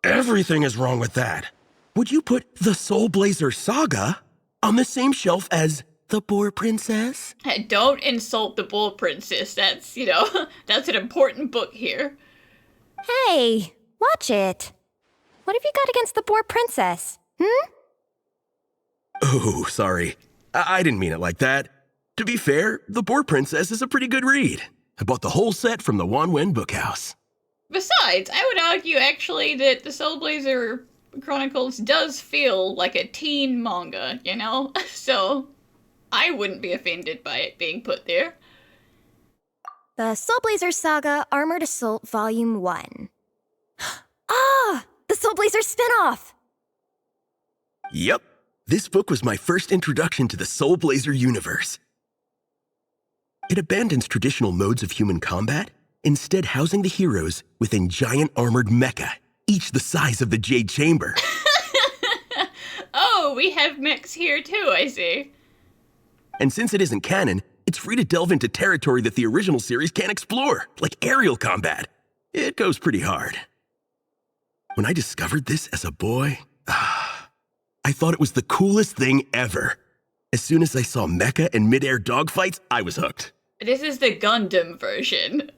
Everything is wrong with that. Would you put the Soulblazers saga on the same shelf as the Boar Princess? Don't insult the Bull Princess. That's, that's an important book here. Hey, watch it. What have you got against the Boar Princess? Oh, sorry. I didn't mean it like that. To be fair, The Boar Princess is a pretty good read. I bought the whole set from the Wanwen Bookhouse. Besides, I would argue actually that the Soulblazer Chronicles does feel like a teen manga, So I wouldn't be offended by it being put there. The Soulblazers Saga Armored Assault Volume 1. Ah! The Soulblazers spinoff! Yep. This book was my first introduction to the Soulblazer universe. It abandons traditional modes of human combat, instead housing the heroes within giant armored mecha, each the size of the Jade Chamber. Oh, we have mechs here too, I see. And since it isn't canon, it's free to delve into territory that the original series can't explore, like aerial combat. It goes pretty hard. When I discovered this as a boy, I thought it was the coolest thing ever. As soon as I saw mecha and mid-air dogfights, I was hooked. This is the Gundam version.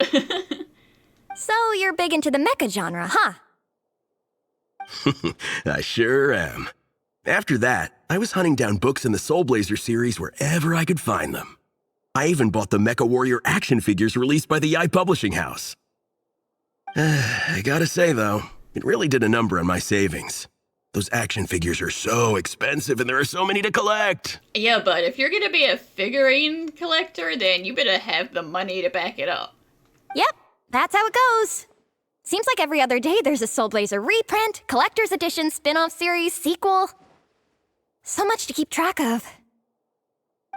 So you're big into the mecha genre, huh? I sure am. After that, I was hunting down books in the Soulblazer series wherever I could find them. I even bought the Mecha Warrior action figures released by the Yai Publishing House. I gotta say, though, it really did a number on my savings. Those action figures are so expensive and there are so many to collect. Yeah, but if you're gonna be a figurine collector, then you better have the money to back it up. Yep, that's how it goes. Seems like every other day there's a Soulblazer reprint, collector's edition, spin-off series, sequel. So much to keep track of.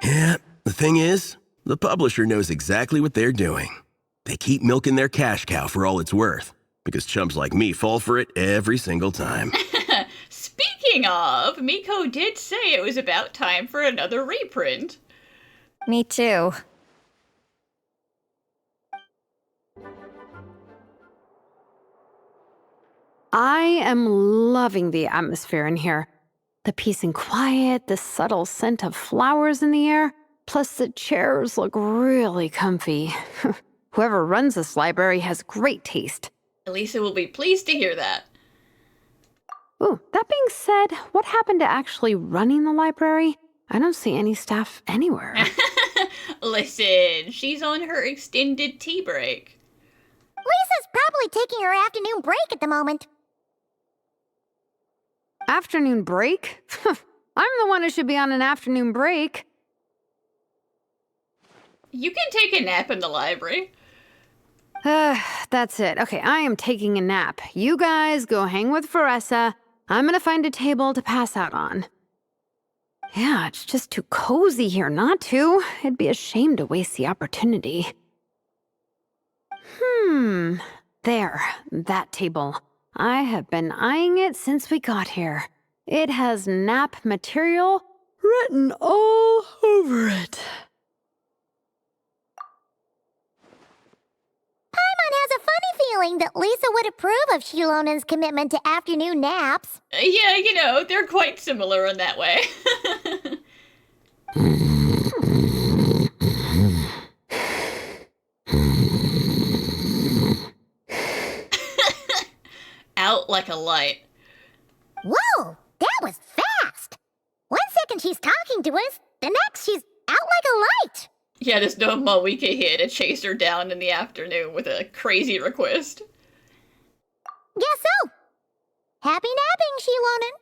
Yeah, the thing is, the publisher knows exactly what they're doing. They keep milking their cash cow for all it's worth, because chumps like me fall for it every single time. Speaking of, Miko did say it was about time for another reprint. Me too. I am loving the atmosphere in here. The peace and quiet, the subtle scent of flowers in the air, plus the chairs look really comfy. Whoever runs this library has great taste. Elisa will be pleased to hear that. Ooh, that being said, what happened to actually running the library? I don't see any staff anywhere. Listen, she's on her extended tea break. Lisa's probably taking her afternoon break at the moment. Afternoon break? I'm the one who should be on an afternoon break. You can take a nap in the library. That's it. Okay, I am taking a nap. You guys go hang with Vanessa. I'm gonna find a table to pass out on. Yeah, it's just too cozy here not to. It'd be a shame to waste the opportunity. There, that table. I have been eyeing it since we got here. It has nap material written all over it. Paimon has a funny feeling that Lisa would approve of Shilonen's commitment to afternoon naps. Yeah, they're quite similar in that way. The next, she's out like a light. Yeah, there's no Mawika here to chase her down in the afternoon with a crazy request. Guess so. Happy napping, Shilonen.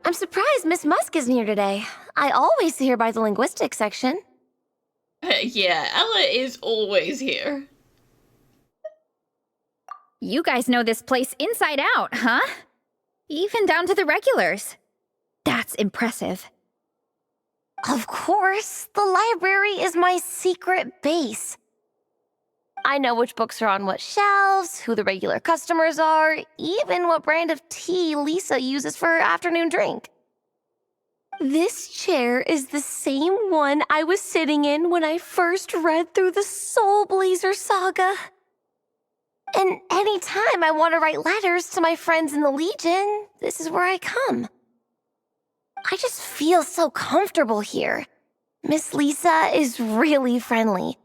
I'm surprised Miss Musk isn't here today. I always see her by the linguistics section. Yeah, Ella is always here. You guys know this place inside out, huh? Even down to the regulars. That's impressive. Of course, the library is my secret base. I know which books are on what shelves, who the regular customers are, even what brand of tea Lisa uses for her afternoon drink. This chair is the same one I was sitting in when I first read through the Soulblazer saga. And anytime I want to write letters to my friends in the Legion, this is where I come. I just feel so comfortable here. Miss Lisa is really friendly.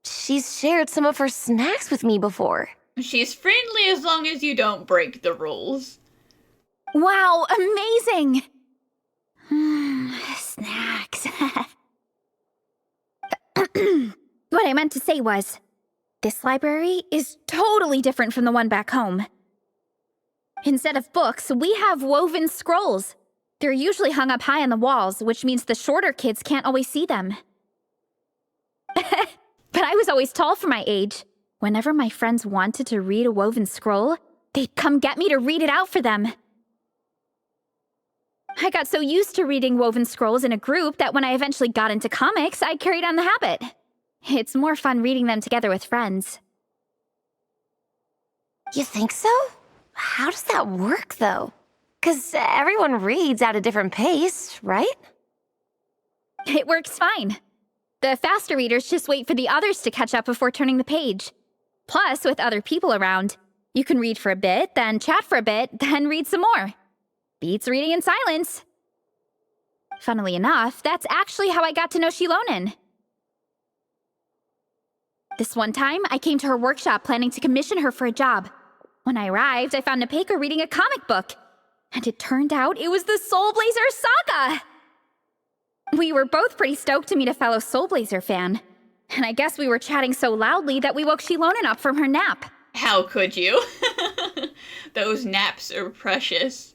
She's shared some of her snacks with me before. She's friendly as long as you don't break the rules. Wow, amazing! Snacks. What I meant to say was, this library is totally different from the one back home. Instead of books, we have woven scrolls. They're usually hung up high on the walls, which means the shorter kids can't always see them. But I was always tall for my age. Whenever my friends wanted to read a woven scroll, they'd come get me to read it out for them. I got so used to reading woven scrolls in a group that when I eventually got into comics, I carried on the habit. It's more fun reading them together with friends. You think so? How does that work, though? 'Cause everyone reads at a different pace, right? It works fine. The faster readers just wait for the others to catch up before turning the page. Plus, with other people around, you can read for a bit, then chat for a bit, then read some more. Beats reading in silence. Funnily enough, that's actually how I got to know Shilonen. This one time, I came to her workshop planning to commission her for a job. When I arrived, I found Nepeka reading a comic book. And it turned out it was the Soulblazers saga! We were both pretty stoked to meet a fellow Soulblazer fan. And I guess we were chatting so loudly that we woke Shilonen up from her nap. How could you? Those naps are precious.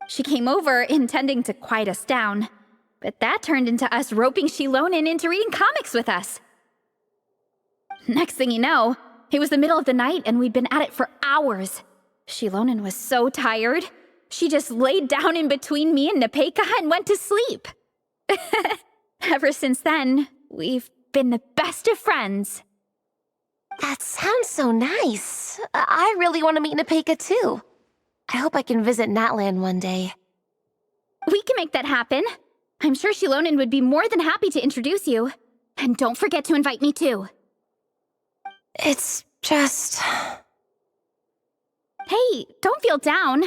She came over intending to quiet us down, but that turned into us roping Shilonen into reading comics with us. Next thing you know, it was the middle of the night and we'd been at it for hours. Shilonen was so tired, she just laid down in between me and Nepeka and went to sleep. Ever since then, we've been the best of friends. That sounds so nice. I really want to meet Nepeka too. I hope I can visit Natland one day. We can make that happen. I'm sure Shilonen would be more than happy to introduce you. And don't forget to invite me too. It's just... Hey, don't feel down.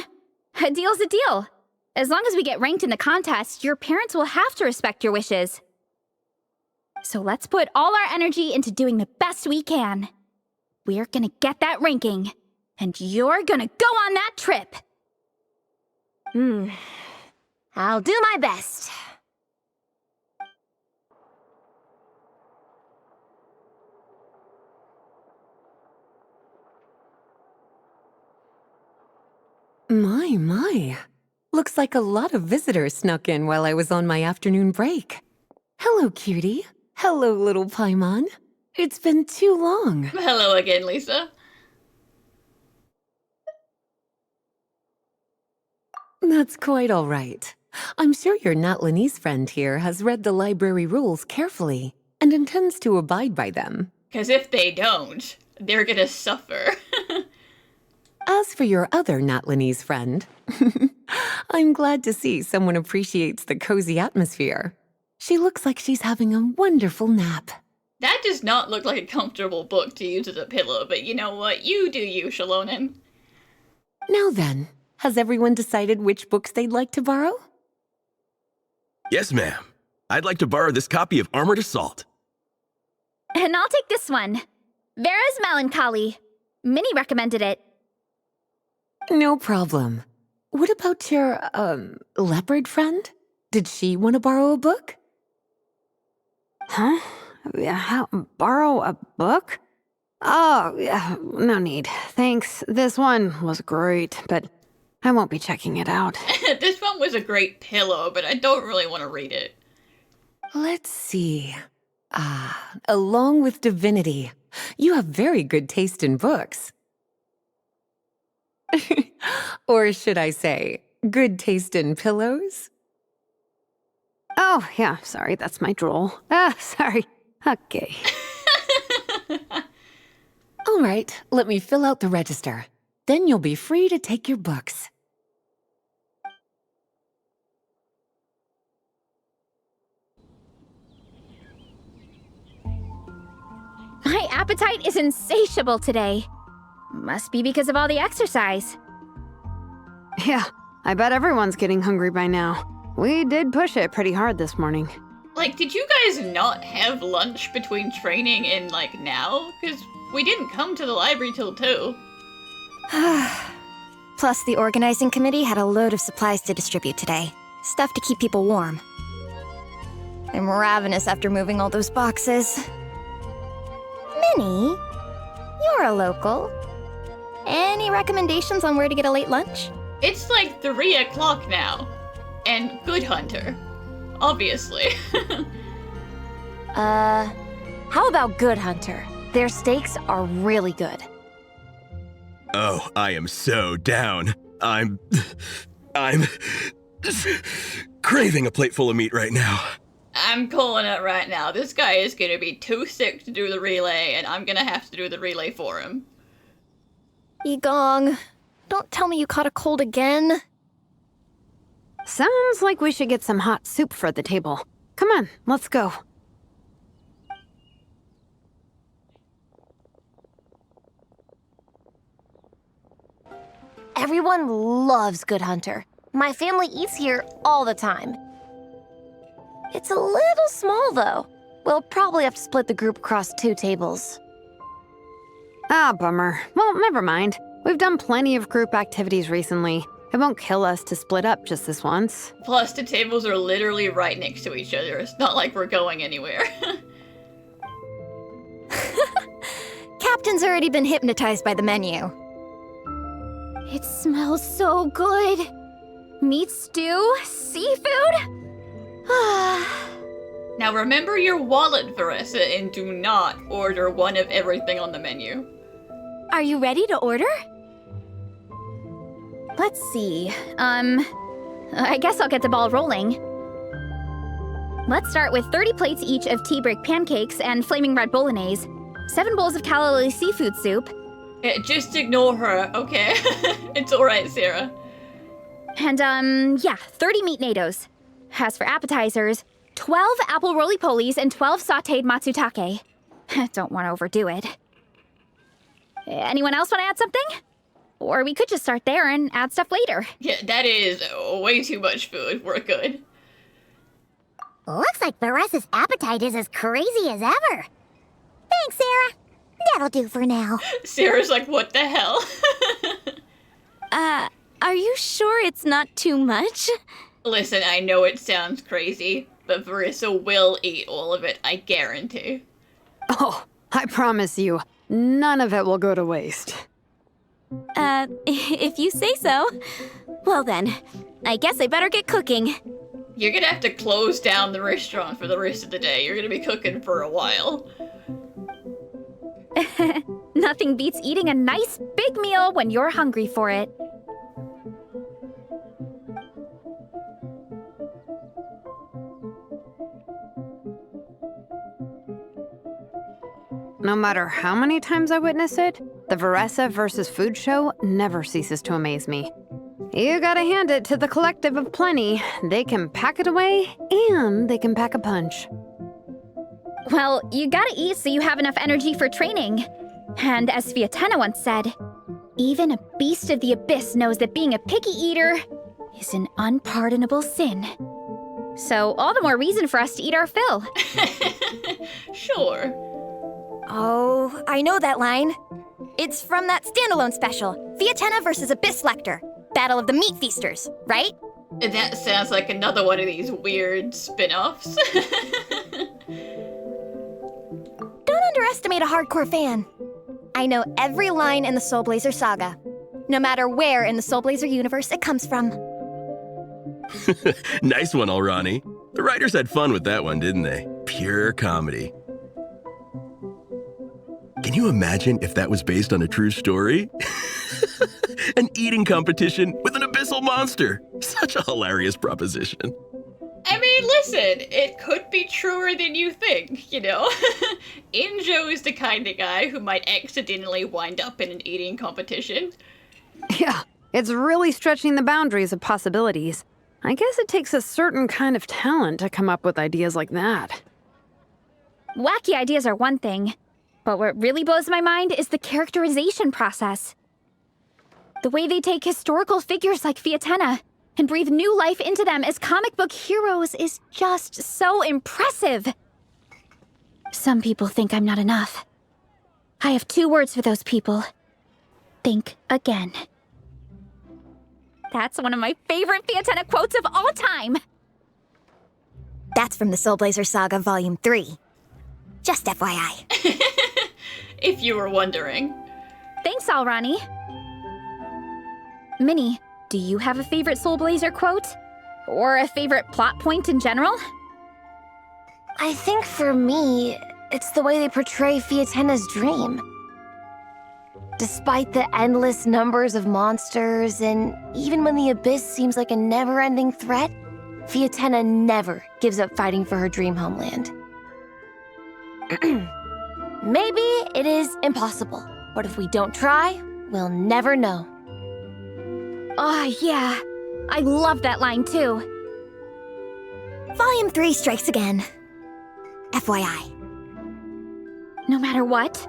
A deal's a deal. As long as we get ranked in the contest, your parents will have to respect your wishes. So let's put all our energy into doing the best we can. We're gonna get that ranking, and you're gonna go on that trip. I'll do my best. My. Looks like a lot of visitors snuck in while I was on my afternoon break. Hello, cutie. Hello, little Paimon. It's been too long. Hello again, Lisa. That's quite all right. I'm sure your Natlanese friend here has read the library rules carefully and intends to abide by them. 'Cause if they don't, they're gonna suffer. As for your other Natlanese friend, I'm glad to see someone appreciates the cozy atmosphere. She looks like she's having a wonderful nap. That does not look like a comfortable book to use as a pillow, but you know what? You do you, Shilonen. Now then, has everyone decided which books they'd like to borrow? Yes, ma'am. I'd like to borrow this copy of Armored Assault. And I'll take this one. Vera's Melancholy. Minnie recommended it. No problem. what about your, leopard friend? Did she want to borrow a book? Huh? Borrow a book? Oh, yeah, no need. Thanks. This one was great, but I won't be checking it out. This one was a great pillow, but I don't really want to read it. Let's see. Along with divinity, you have very good taste in books. Or should I say, good taste in pillows? Oh, yeah, sorry, that's my drool. Sorry. Okay. All right, let me fill out the register. Then you'll be free to take your books. My appetite is insatiable today. Must be because of all the exercise. Yeah, I bet everyone's getting hungry by now. We did push it pretty hard this morning. Like, did you guys not have lunch between training and, like, now? Because we didn't come to the library till 2. Plus, the organizing committee had a load of supplies to distribute today. Stuff to keep people warm. I'm ravenous after moving all those boxes. Minnie, you're a local. Any recommendations on where to get a late lunch? It's like 3 o'clock now. And Good Hunter. Obviously. How about Good Hunter? Their steaks are really good. Oh, I am so down. I'm craving a plate full of meat right now. I'm calling it right now. This guy is gonna be too sick to do the relay, and I'm gonna have to do the relay for him. Egong, don't tell me you caught a cold again. Sounds like we should get some hot soup for the table. Come on, let's go. Everyone loves Good Hunter. My family eats here all the time. It's a little small, though. We'll probably have to split the group across 2 tables. Ah, bummer. Well, never mind. We've done plenty of group activities recently. It won't kill us to split up just this once. Plus, the tables are literally right next to each other. It's not like we're going anywhere. Captain's already been hypnotized by the menu. It smells so good. Meat stew? Seafood? Now remember your wallet, Veressa, and do not order one of everything on the menu. Are you ready to order? Let's see. I guess I'll get the ball rolling. Let's start with 30 plates each of tea break pancakes and flaming red bolognese, 7 bowls of calla seafood soup. Yeah, just ignore her, okay? It's alright, Sarah. And, 30 meat nados. As for appetizers, 12 apple roly-polies and 12 sautéed matsutake. Don't want to overdo it. Anyone else want to add something? Or we could just start there and add stuff later. Yeah, that is way too much food. We're good. Looks like Veressa's appetite is as crazy as ever. Thanks, Sarah. That'll do for now. Sarah's like, what the hell? Are you sure it's not too much? Listen, I know it sounds crazy, but Veressa will eat all of it, I guarantee. Oh, I promise you, none of it will go to waste. If you say so. Well then, I guess I better get cooking. You're gonna have to close down the restaurant for the rest of the day. You're gonna be cooking for a while. Nothing beats eating a nice big meal when you're hungry for it. No matter how many times I witness it, the Veressa versus Food show never ceases to amaze me. You gotta hand it to the collective of plenty. They can pack it away, and they can pack a punch. Well, you gotta eat so you have enough energy for training. And as Vietena once said, even a beast of the abyss knows that being a picky eater is an unpardonable sin. So all the more reason for us to eat our fill. Sure. Oh, I know that line. It's from that standalone special, Vietena versus Abyss Lecter. Battle of the Meat Feasters, right? And that sounds like another one of these weird spin-offs. Don't underestimate a hardcore fan. I know every line in the Soulblazer saga, no matter where in the Soulblazer universe it comes from. Nice one, Alrani. The writers had fun with that one, didn't they? Pure comedy. Can you imagine if that was based on a true story? An eating competition with an abyssal monster. Such a hilarious proposition. I mean, listen, it could be truer than you think, you know? Injo is the kind of guy who might accidentally wind up in an eating competition. Yeah, it's really stretching the boundaries of possibilities. I guess it takes a certain kind of talent to come up with ideas like that. Wacky ideas are one thing, but what really blows my mind is the characterization process. The way they take historical figures like Fiatenna and breathe new life into them as comic book heroes is just so impressive. Some people think I'm not enough. I have 2 words for those people. Think again. That's one of my favorite Fiatenna quotes of all time. That's from the Soulblazer Saga Volume 3. Just FYI. If you were wondering. Thanks, Alrani. Minnie, do you have a favorite Soulblazer quote? Or a favorite plot point in general? I think for me, it's the way they portray Fiatenna's dream. Despite the endless numbers of monsters, and even when the Abyss seems like a never-ending threat, Fiatenna never gives up fighting for her dream homeland. Maybe it is impossible, but if we don't try, we'll never know. Oh, yeah. I love that line, too. Volume 3 strikes again. FYI. No matter what,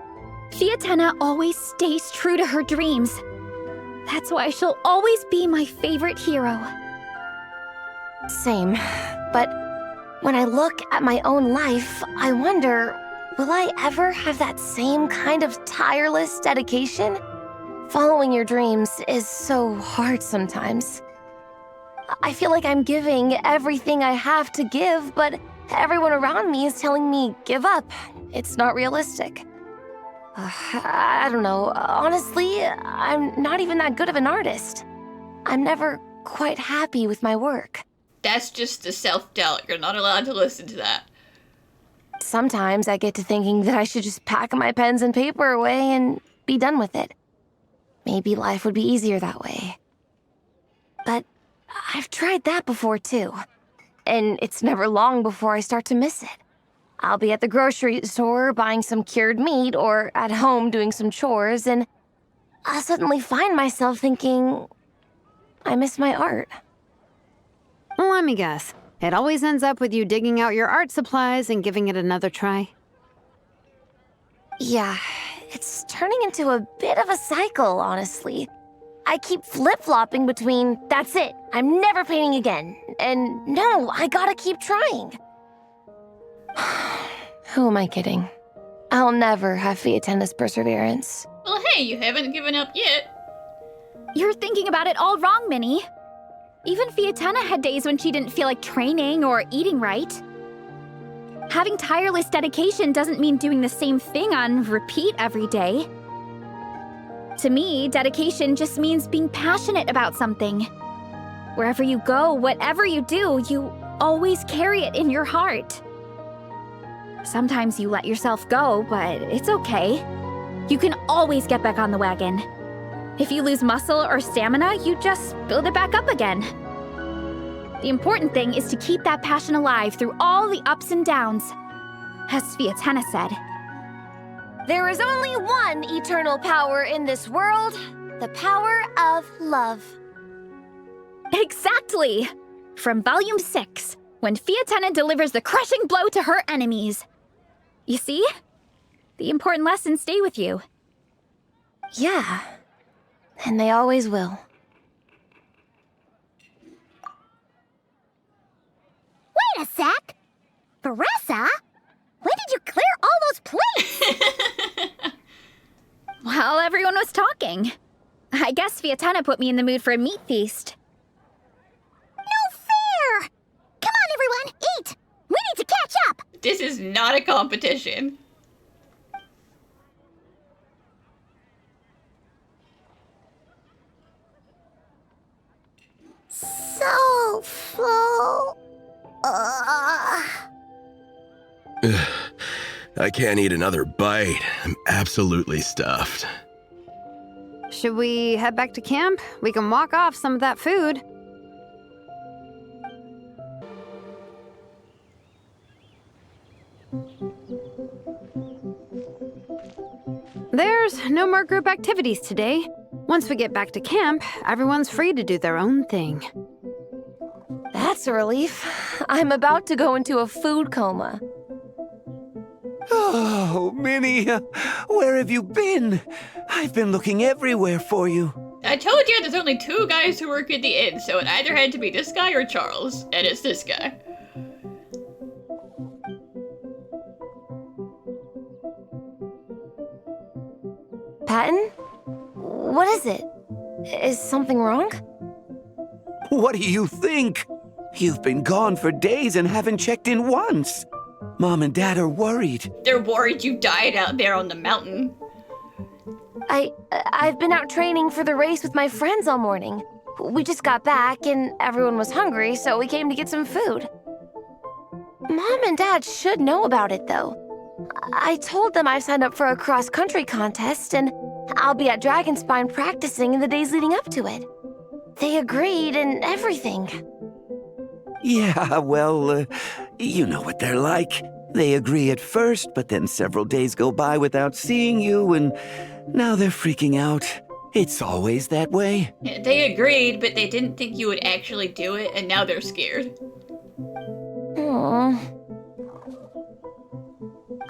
Fiatenna always stays true to her dreams. That's why she'll always be my favorite hero. Same. But when I look at my own life, I wonder, will I ever have that same kind of tireless dedication? Following your dreams is so hard sometimes. I feel like I'm giving everything I have to give, but everyone around me is telling me, give up. It's not realistic. I don't know. Honestly, I'm not even that good of an artist. I'm never quite happy with my work. That's just the self-doubt. You're not allowed to listen to that. Sometimes I get to thinking that I should just pack my pens and paper away and be done with it. Maybe life would be easier that way. But I've tried that before too. And it's never long before I start to miss it. I'll be at the grocery store buying some cured meat or at home doing some chores, and I'll suddenly find myself thinking, I miss my art. Well, let me guess. It always ends up with you digging out your art supplies and giving it another try. Yeah, it's turning into a bit of a cycle, honestly. I keep flip-flopping between, that's it, I'm never painting again, and no, I gotta keep trying. Who am I kidding? I'll never have Fiatenna's perseverance. Well, hey, you haven't given up yet. You're thinking about it all wrong, Minnie. Even Fiatenna had days when she didn't feel like training or eating right. Having tireless dedication doesn't mean doing the same thing on repeat every day. To me, dedication just means being passionate about something. Wherever you go, whatever you do, you always carry it in your heart. Sometimes you let yourself go, but it's okay. You can always get back on the wagon. If you lose muscle or stamina, you just build it back up again. The important thing is to keep that passion alive through all the ups and downs. As Fiatenna said, there is only one eternal power in this world, the power of love. Exactly! From Volume 6, when Fiatenna delivers the crushing blow to her enemies. You see? The important lessons stay with you. Yeah, and they always will. Wait a sec! Veressa? When did you clear all those plates? While everyone was talking. I I guess Fiatana put me in the mood for a meat feast. No fair! Come on, everyone, eat! We need to catch up! This is not a competition. So full. I can't eat another bite. I'm absolutely stuffed. Should we head back to camp? We can walk off some of that food. There's no more group activities today. Once we get back to camp, everyone's free to do their own thing. That's a relief. I'm about to go into a food coma. Oh, Minnie, where have you been? I've been looking everywhere for you. I told you there's only 2 guys who work at the inn, so it either had to be this guy or Charles, and it's this guy. Patton? What is it? Is something wrong? What do you think? You've been gone for days and haven't checked in once. Mom and Dad are worried. They're worried you died out there on the mountain. I've been out training for the race with my friends all morning. We just got back and everyone was hungry, so we came to get some food. Mom and Dad should know about it, though. I told them I signed up for a cross-country contest and I'll be at Dragonspine practicing in the days leading up to it. They agreed and everything. Yeah, well, you know what they're like. They agree at first, but then several days go by without seeing you, and now they're freaking out. It's always that way. Yeah, they agreed, but they didn't think you would actually do it, and now they're scared. Aww.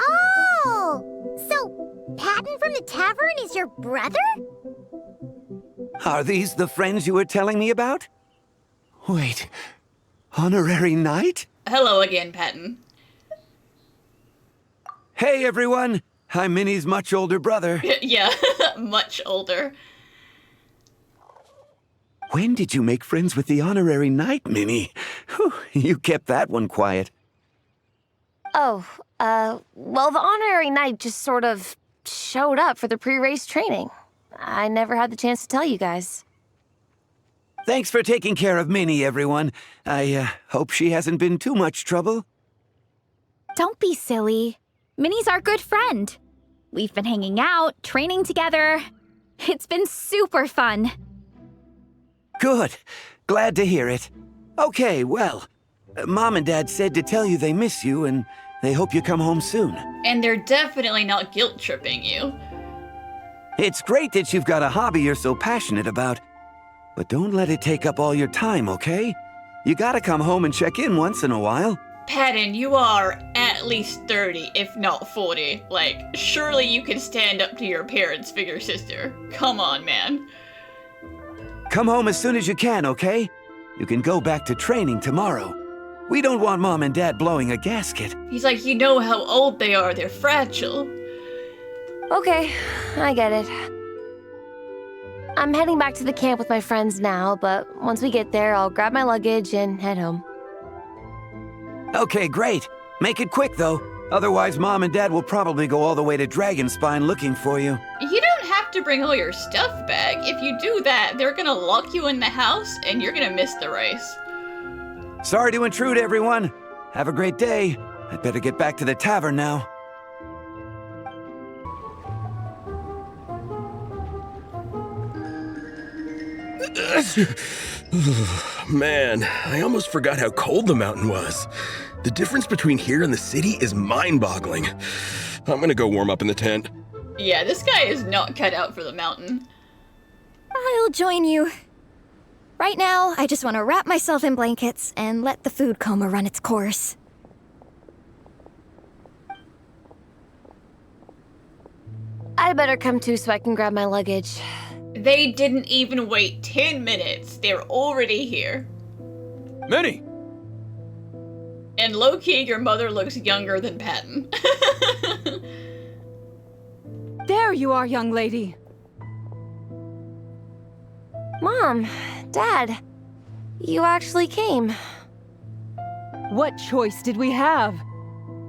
Oh! So, Patton from the tavern is your brother? Are these the friends you were telling me about? Wait, honorary knight? Hello again, Patton. Hey, everyone. I'm Minnie's much older brother. Yeah, much older. When did you make friends with the honorary knight, Minnie? Whew, you kept that one quiet. Oh, well, the honorary knight just sort of showed up for the pre-race training. I never had the chance to tell you guys. Thanks for taking care of Minnie, everyone. I hope she hasn't been too much trouble. Don't be silly. Minnie's our good friend. We've been hanging out, training together. It's been super fun. Good. Glad to hear it. Okay, well, Mom and Dad said to tell you they miss you and they hope you come home soon. And they're definitely not guilt-tripping you. It's great that you've got a hobby you're so passionate about, but don't let it take up all your time, okay? You gotta come home and check in once in a while. Patton, you are at least 30, if not 40. Like, surely you can stand up to your parents for your sister. Come on, man. Come home as soon as you can, okay? You can go back to training tomorrow. We don't want Mom and Dad blowing a gasket. He's like, you know how old they are, they're fragile. Okay, I get it. I'm heading back to the camp with my friends now, but once we get there, I'll grab my luggage and head home. Okay, great. Make it quick, though. Otherwise, Mom and Dad will probably go all the way to Dragonspine looking for you. You don't have to bring all your stuff back. If you do that, they're gonna lock you in the house, and you're gonna miss the race. Sorry to intrude, everyone. Have a great day. I'd better get back to the tavern now. Man, I almost forgot how cold the mountain was. The difference between here and the city is mind-boggling. I'm gonna go warm up in the tent. Yeah, this guy is not cut out for the mountain. I'll join you. Right now, I just want to wrap myself in blankets and let the food coma run its course. I better come too so I can grab my luggage. They didn't even wait 10 minutes. They're already here. Minnie! And low-key, your mother looks younger than Patton. There you are, young lady. Mom, Dad, you actually came. What choice did we have?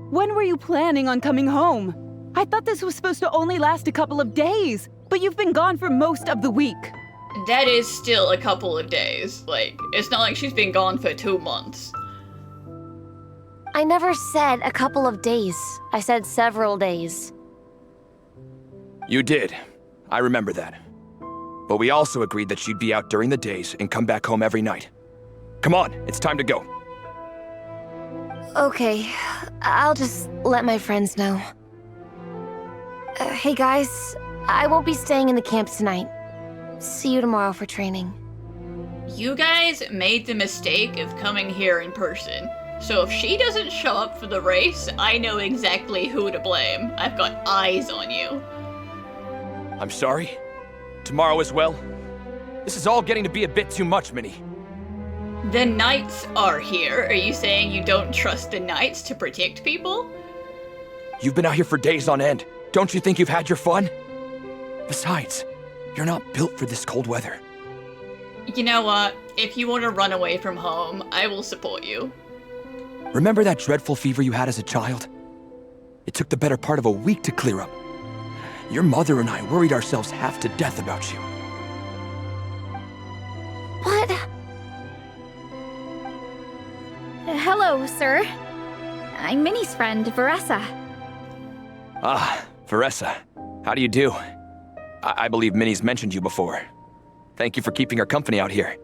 When were you planning on coming home? I thought this was supposed to only last a couple of days, but you've been gone for most of the week. That is still a couple of days. Like, it's not like she's been gone for 2 months. I never said a couple of days. I said several days. You did. I remember that. But we also agreed that she'd be out during the days and come back home every night. Come on, it's time to go. Okay, I'll just let my friends know. Hey guys, I won't be staying in the camp tonight. See you tomorrow for training. You guys made the mistake of coming here in person. So if she doesn't show up for the race, I know exactly who to blame. I've got eyes on you. I'm sorry. Tomorrow as well. This is all getting to be a bit too much, Minnie. The Knights are here. Are you saying you don't trust the Knights to protect people? You've been out here for days on end. Don't you think you've had your fun? Besides, you're not built for this cold weather. You know what? If you want to run away from home, I will support you. Remember that dreadful fever you had as a child? It took the better part of a week to clear up. Your mother and I worried ourselves half to death about you. What? Hello, sir. I'm Minnie's friend, Veressa. Ah, Veressa. How do you do? I believe Minnie's mentioned you before. Thank you for keeping her company out here.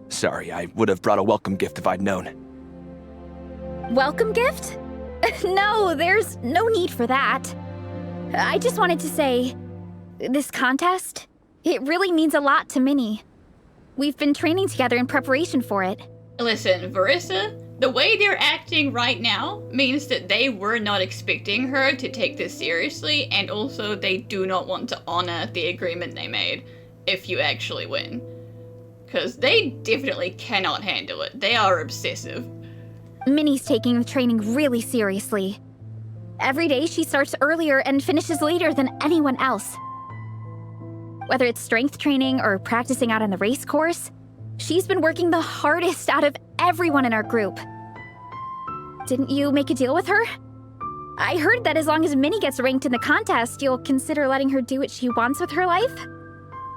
Sorry, I would have brought a welcome gift if I'd known. Welcome gift? No, there's no need for that. I just wanted to say, this contest, it really means a lot to Minnie. We've been training together in preparation for it. Listen, Veressa, the way they're acting right now means that they were not expecting her to take this seriously, and also they do not want to honor the agreement they made if you actually win. Because they definitely cannot handle it. They are obsessive. Minnie's taking the training really seriously. Every day she starts earlier and finishes later than anyone else. Whether it's strength training or practicing out on the race course, she's been working the hardest out of everyone in our group. Didn't you make a deal with her? I heard that as long as Minnie gets ranked in the contest, you'll consider letting her do what she wants with her life?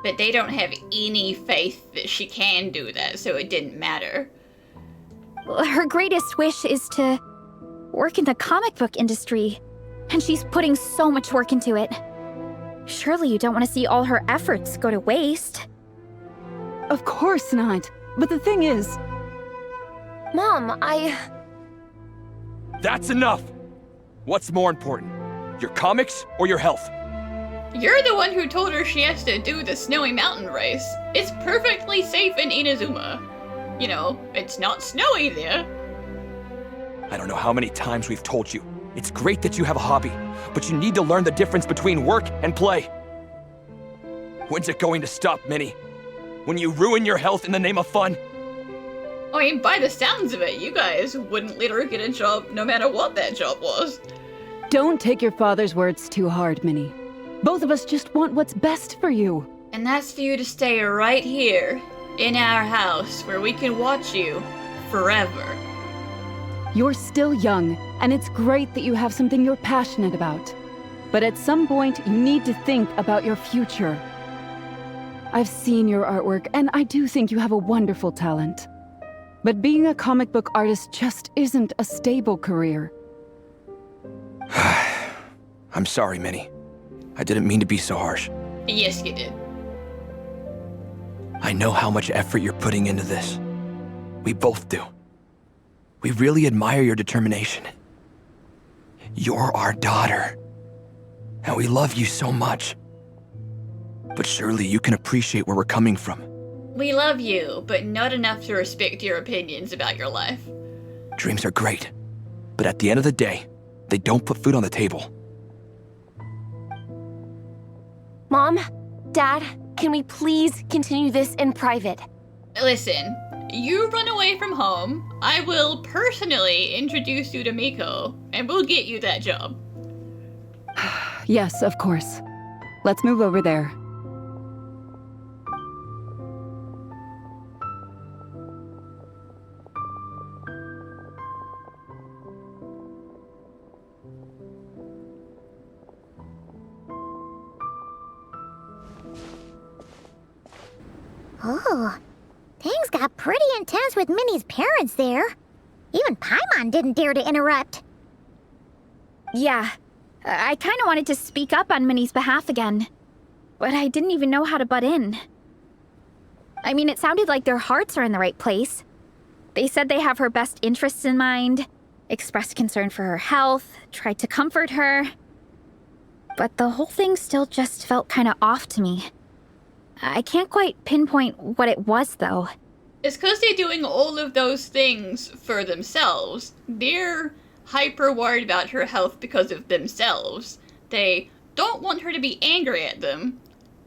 But they don't have any faith that she can do that, so it didn't matter. Her greatest wish is to work in the comic book industry, and she's putting so much work into it. Surely you don't want to see all her efforts go to waste. Of course not. But the thing is... Mom, That's enough! What's more important? Your comics or your health? You're the one who told her she has to do the Snowy Mountain race. It's perfectly safe in Inazuma. You know, it's not snowy there. I don't know how many times we've told you. It's great that you have a hobby, but you need to learn the difference between work and play. When's it going to stop, Minnie? When you ruin your health in the name of fun? I mean, by the sounds of it, you guys wouldn't let her get a job no matter what that job was. Don't take your father's words too hard, Minnie. Both of us just want what's best for you. And that's for you to stay right here, in our house, where we can watch you forever. You're still young, and it's great that you have something you're passionate about. But at some point, you need to think about your future. I've seen your artwork, and I do think you have a wonderful talent. But being a comic book artist just isn't a stable career. I'm sorry, Minnie. I didn't mean to be so harsh. Yes, you did. I know how much effort you're putting into this. We both do. We really admire your determination. You're our daughter, and we love you so much. But surely you can appreciate where we're coming from. We love you, but not enough to respect your opinions about your life. Dreams are great, but at the end of the day, they don't put food on the table. Mom, Dad, can we please continue this in private? Listen, you run away from home, I will personally introduce you to Miko, and we'll get you that job. Yes, of course. Let's move over there. Ooh, things got pretty intense with Minnie's parents there. Even Paimon didn't dare to interrupt. Yeah, I kind of wanted to speak up on Minnie's behalf again, but I didn't even know how to butt in. I mean, it sounded like their hearts are in the right place. They said they have her best interests in mind, expressed concern for her health, tried to comfort her. But the whole thing still just felt kind of off to me. I can't quite pinpoint what it was, though. It's because they're doing all of those things for themselves. They're hyper worried about her health because of themselves. They don't want her to be angry at them.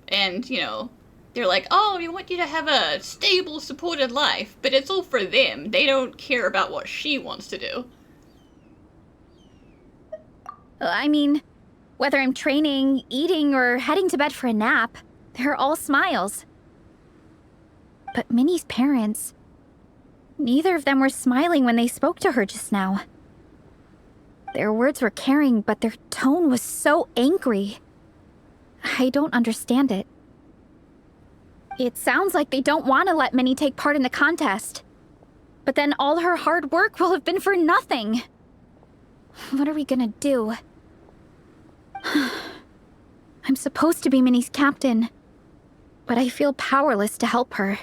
And, you know, they're like, oh, we want you to have a stable, supported life. But it's all for them. They don't care about what she wants to do. I mean, whether I'm training, eating, or heading to bed for a nap, they're all smiles. But Minnie's parents, neither of them were smiling when they spoke to her just now. Their words were caring, but their tone was so angry. I don't understand it. It sounds like they don't want to let Minnie take part in the contest. But then all her hard work will have been for nothing. What are we gonna do? I'm supposed to be Minnie's captain, but I feel powerless to help her.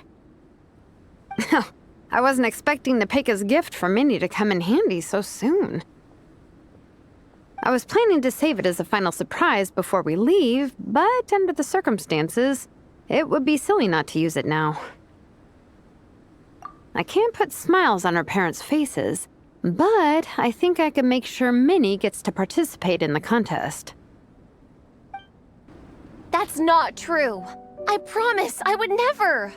I wasn't expecting Nepeka's gift for Minnie to come in handy so soon. I was planning to save it as a final surprise before we leave, but under the circumstances, it would be silly not to use it now. I can't put smiles on her parents' faces, but I think I can make sure Minnie gets to participate in the contest. That's not true. I promise I would never.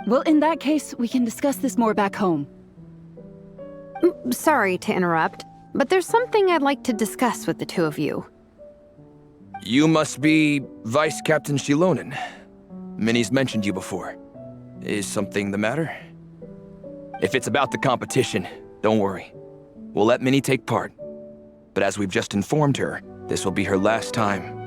Well, in that case, we can discuss this more back home. Sorry to interrupt, but there's something I'd like to discuss with the two of you. You must be Vice Captain Shilonen. Minnie's mentioned you before. Is something the matter? If it's about the competition, don't worry. We'll let Minnie take part. But as we've just informed her, this will be her last time.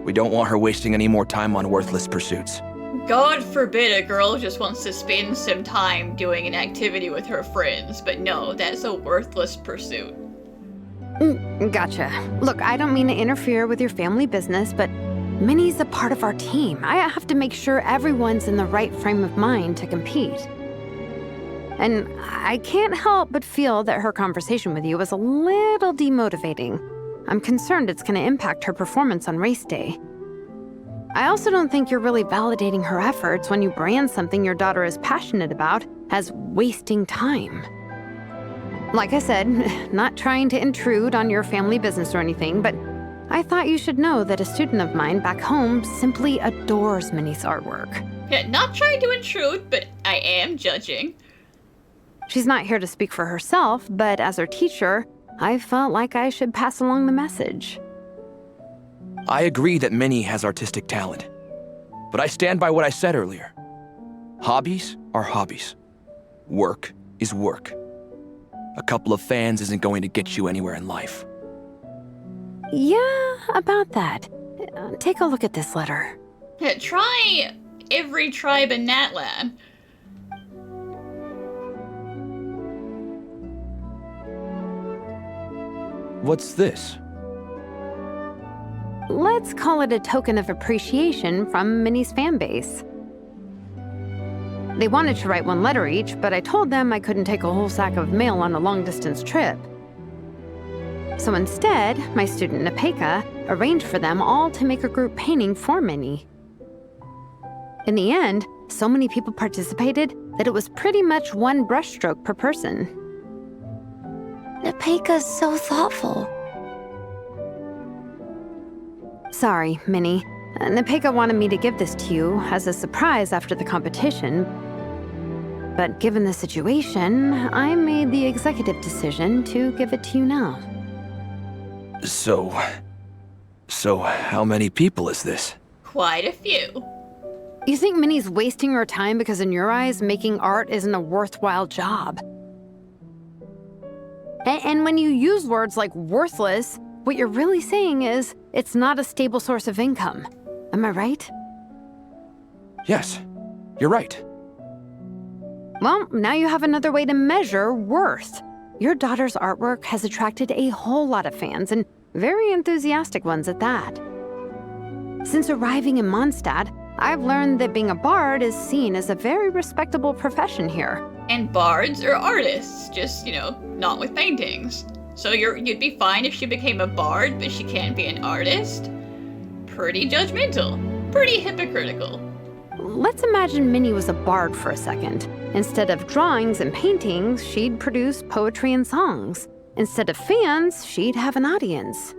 We don't want her wasting any more time on worthless pursuits. God forbid a girl just wants to spend some time doing an activity with her friends, but no, that's a worthless pursuit. Gotcha. Look, I don't mean to interfere with your family business, but Minnie's a part of our team. I have to make sure everyone's in the right frame of mind to compete. And I can't help but feel that her conversation with you was a little demotivating. I'm concerned it's going to impact her performance on race day. I also don't think you're really validating her efforts when you brand something your daughter is passionate about as wasting time. Like I said, not trying to intrude on your family business or anything, but I thought you should know that a student of mine back home simply adores Minnie's artwork. Yeah, not trying to intrude, but I am judging. She's not here to speak for herself, but as her teacher, I felt like I should pass along the message. I agree that Minnie has artistic talent. But I stand by what I said earlier. Hobbies are hobbies. Work is work. A couple of fans isn't going to get you anywhere in life. Yeah, about that. Take a look at this letter. Yeah, try every tribe in Natlan. What's this? Let's call it a token of appreciation from Minnie's fan base. They wanted to write one letter each, but I told them I couldn't take a whole sack of mail on a long-distance trip. So instead, my student Nepeka arranged for them all to make a group painting for Minnie. In the end, so many people participated that it was pretty much one brushstroke per person. Nepeka's so thoughtful. Sorry, Minnie. Nepeka wanted me to give this to you as a surprise after the competition. But given the situation, I made the executive decision to give it to you now. So how many people is this? Quite a few. You think Minnie's wasting her time because in your eyes, making art isn't a worthwhile job? And when you use words like worthless, what you're really saying is it's not a stable source of income. Am I right? Yes. You're right. Well, now you have another way to measure worth. Your daughter's artwork has attracted a whole lot of fans, and very enthusiastic ones at that. Since arriving in Mondstadt, I've learned that being a bard is seen as a very respectable profession here. And bards are artists, just, not with paintings. So you'd be fine if she became a bard, but she can't be an artist? Pretty judgmental. Pretty hypocritical. Let's imagine Minnie was a bard for a second. Instead of drawings and paintings, she'd produce poetry and songs. Instead of fans, she'd have an audience.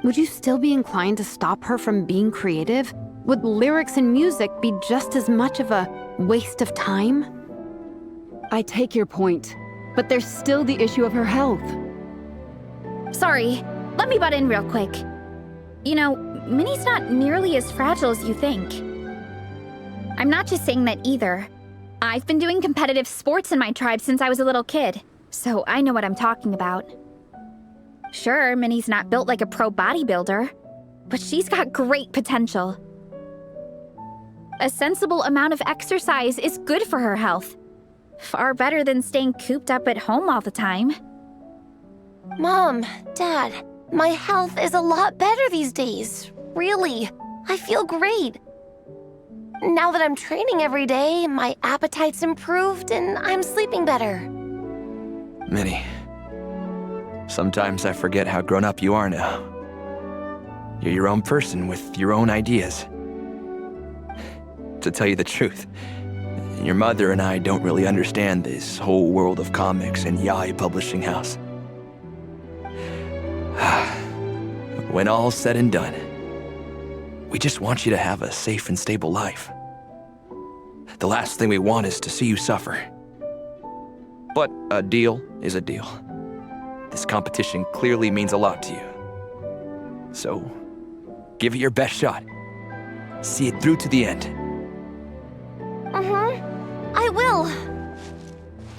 Would you still be inclined to stop her from being creative? Would lyrics and music be just as much of a waste of time? I take your point, but there's still the issue of her health. Sorry, let me butt in real quick. Minnie's not nearly as fragile as you think. I'm not just saying that either. I've been doing competitive sports in my tribe since I was a little kid, so I know what I'm talking about. Sure, Minnie's not built like a pro bodybuilder, but she's got great potential. A sensible amount of exercise is good for her health. Far better than staying cooped up at home all the time. Mom, Dad, my health is a lot better these days. Really, I feel great. Now that I'm training every day, my appetite's improved and I'm sleeping better. Minnie, sometimes I forget how grown up you are now. You're your own person with your own ideas. To tell you the truth, your mother and I don't really understand this whole world of comics and yaoi publishing house. When all's said and done, we just want you to have a safe and stable life. The last thing we want is to see you suffer. But a deal is a deal. This competition clearly means a lot to you. So, give it your best shot. See it through to the end. I will.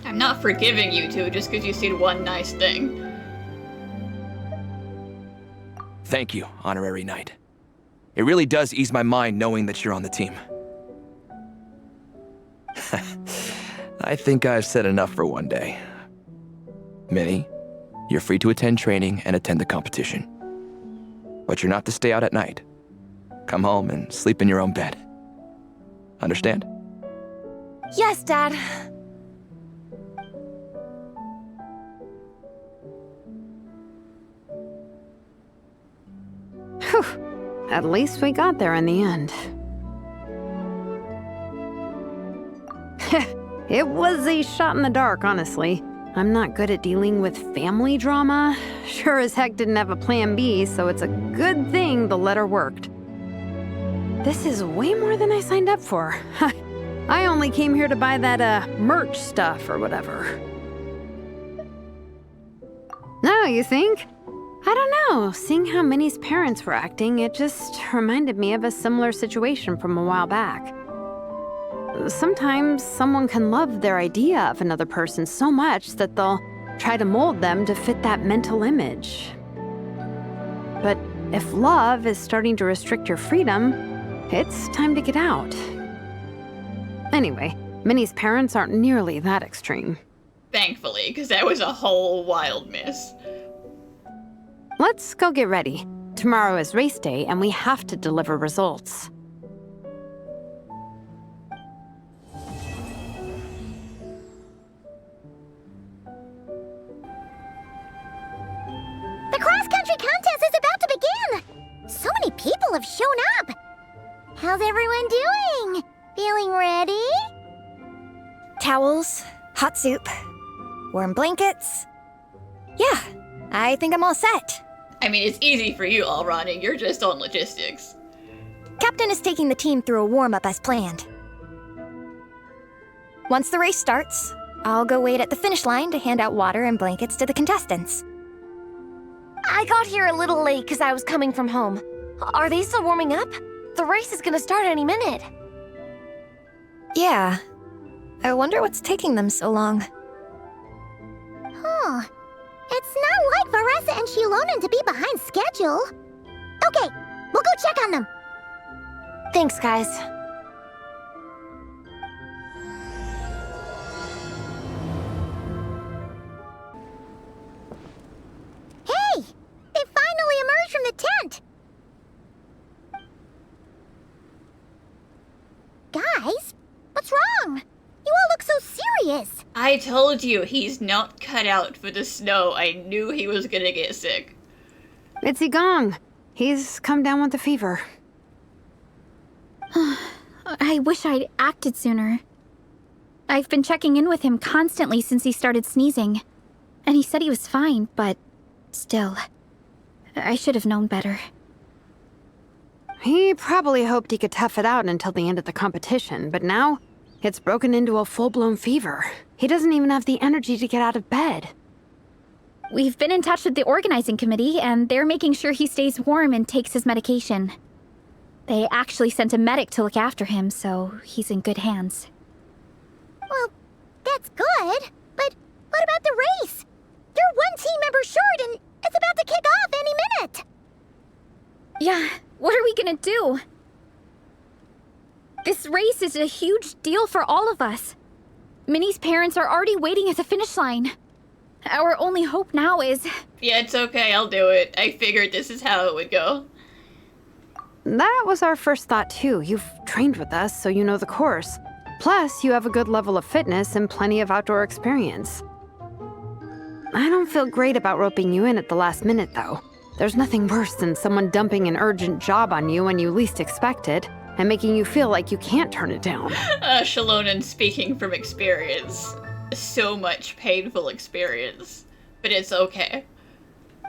I'm not forgiving you two just because you said one nice thing. Thank you, Honorary Knight. It really does ease my mind knowing that you're on the team. I think I've said enough for one day. Minnie, you're free to attend training and attend the competition. But you're not to stay out at night. Come home and sleep in your own bed. Understand? Yes, Dad. Whew. At least we got there in the end. It was a shot in the dark, honestly. I'm not good at dealing with family drama. Sure as heck didn't have a plan B, so it's a good thing the letter worked. This is way more than I signed up for. I only came here to buy that, merch stuff or whatever. No, you think? I don't know. Seeing how Minnie's parents were acting, it just reminded me of a similar situation from a while back. Sometimes someone can love their idea of another person so much that they'll try to mold them to fit that mental image. But if love is starting to restrict your freedom, it's time to get out. Anyway, Minnie's parents aren't nearly that extreme. Thankfully, because that was a whole wild miss. Let's go get ready. Tomorrow is race day and we have to deliver results. The cross-country contest is about to begin! So many people have shown up! How's everyone doing? Feeling ready? Towels, hot soup, warm blankets. Yeah, I think I'm all set. I mean, it's easy for you, all Ronnie. You're just on logistics. Captain is taking the team through a warm-up as planned. Once the race starts, I'll go wait at the finish line to hand out water and blankets to the contestants. I got here a little late because I was coming from home. Are they still warming up? The race is gonna start any minute. Yeah. I wonder what's taking them so long. Huh. It's not like Varessa and Shilonen to be behind schedule. Okay, we'll go check on them. Thanks, guys. I told you, he's not cut out for the snow. I knew he was gonna get sick. It's Gong. He's come down with the fever. I wish I'd acted sooner. I've been checking in with him constantly since he started sneezing. And he said he was fine, but still, I should have known better. He probably hoped he could tough it out until the end of the competition, but now it's broken into a full-blown fever. He doesn't even have the energy to get out of bed. We've been in touch with the organizing committee, and they're making sure he stays warm and takes his medication. They actually sent a medic to look after him, so he's in good hands. Well, that's good, but what about the race? You're one team member short, and it's about to kick off any minute. Yeah, what are we gonna do? This race is a huge deal for all of us. Minnie's parents are already waiting at the finish line. Our only hope now is... Yeah, it's okay, I'll do it. I figured this is how it would go. That was our first thought too. You've trained with us, so you know the course. Plus, you have a good level of fitness and plenty of outdoor experience. I don't feel great about roping you in at the last minute, though. There's nothing worse than someone dumping an urgent job on you when you least expect it, and making you feel like you can't turn it down. Shalonan speaking from experience. So much painful experience. But it's okay.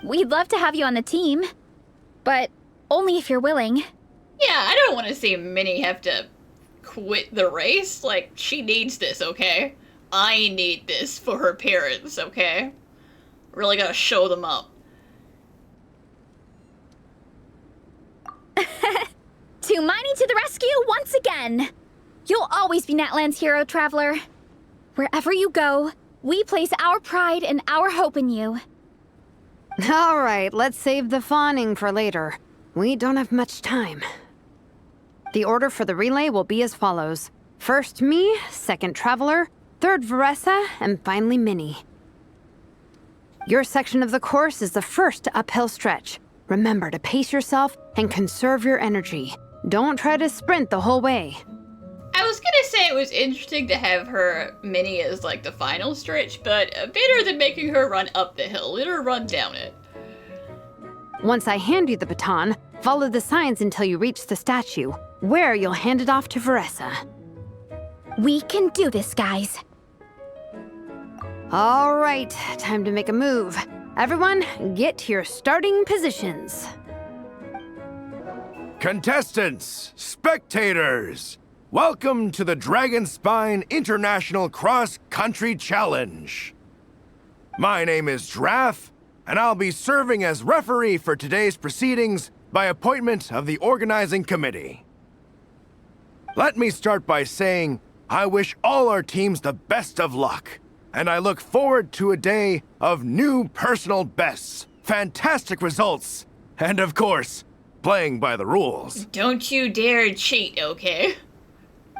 We'd love to have you on the team, but only if you're willing. Yeah, I don't want to see Minnie have to quit the race. Like, she needs this, okay? I need this for her parents, okay? Really gotta show them up. Tumani to the rescue once again! You'll always be Natlan's hero, Traveler. Wherever you go, we place our pride and our hope in you. All right, let's save the fawning for later. We don't have much time. The order for the relay will be as follows. First me, second Traveler, third Veressa, and finally Minnie. Your section of the course is the first uphill stretch. Remember to pace yourself and conserve your energy. Don't try to sprint the whole way. I was gonna say it was interesting to have her Minnie as like the final stretch, but better than making her run up the hill. Let her run down it. Once I hand you the baton, follow the signs until you reach the statue, where you'll hand it off to Veressa. We can do this, guys. All right, time to make a move. Everyone, get to your starting positions. Contestants, spectators, welcome to the Dragonspine International Cross Country Challenge. My name is Draff, and I'll be serving as referee for today's proceedings by appointment of the organizing committee. Let me start by saying I wish all our teams the best of luck, and I look forward to a day of new personal bests, fantastic results, and of course, playing by the rules. Don't you dare cheat, okay?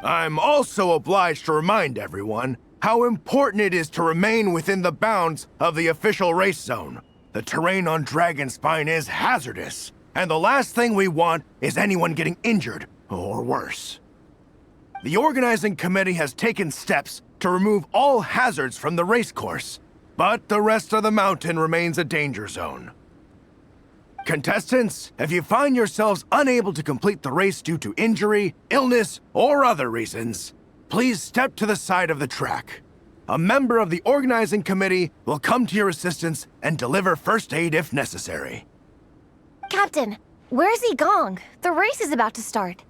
I'm also obliged to remind everyone how important it is to remain within the bounds of the official race zone. The terrain on Dragonspine is hazardous, and the last thing we want is anyone getting injured, or worse. The organizing committee has taken steps to remove all hazards from the race course, but the rest of the mountain remains a danger zone. Contestants, if you find yourselves unable to complete the race due to injury, illness, or other reasons, please step to the side of the track. A member of the organizing committee will come to your assistance and deliver first aid if necessary. Captain, where's Gong? The race is about to start.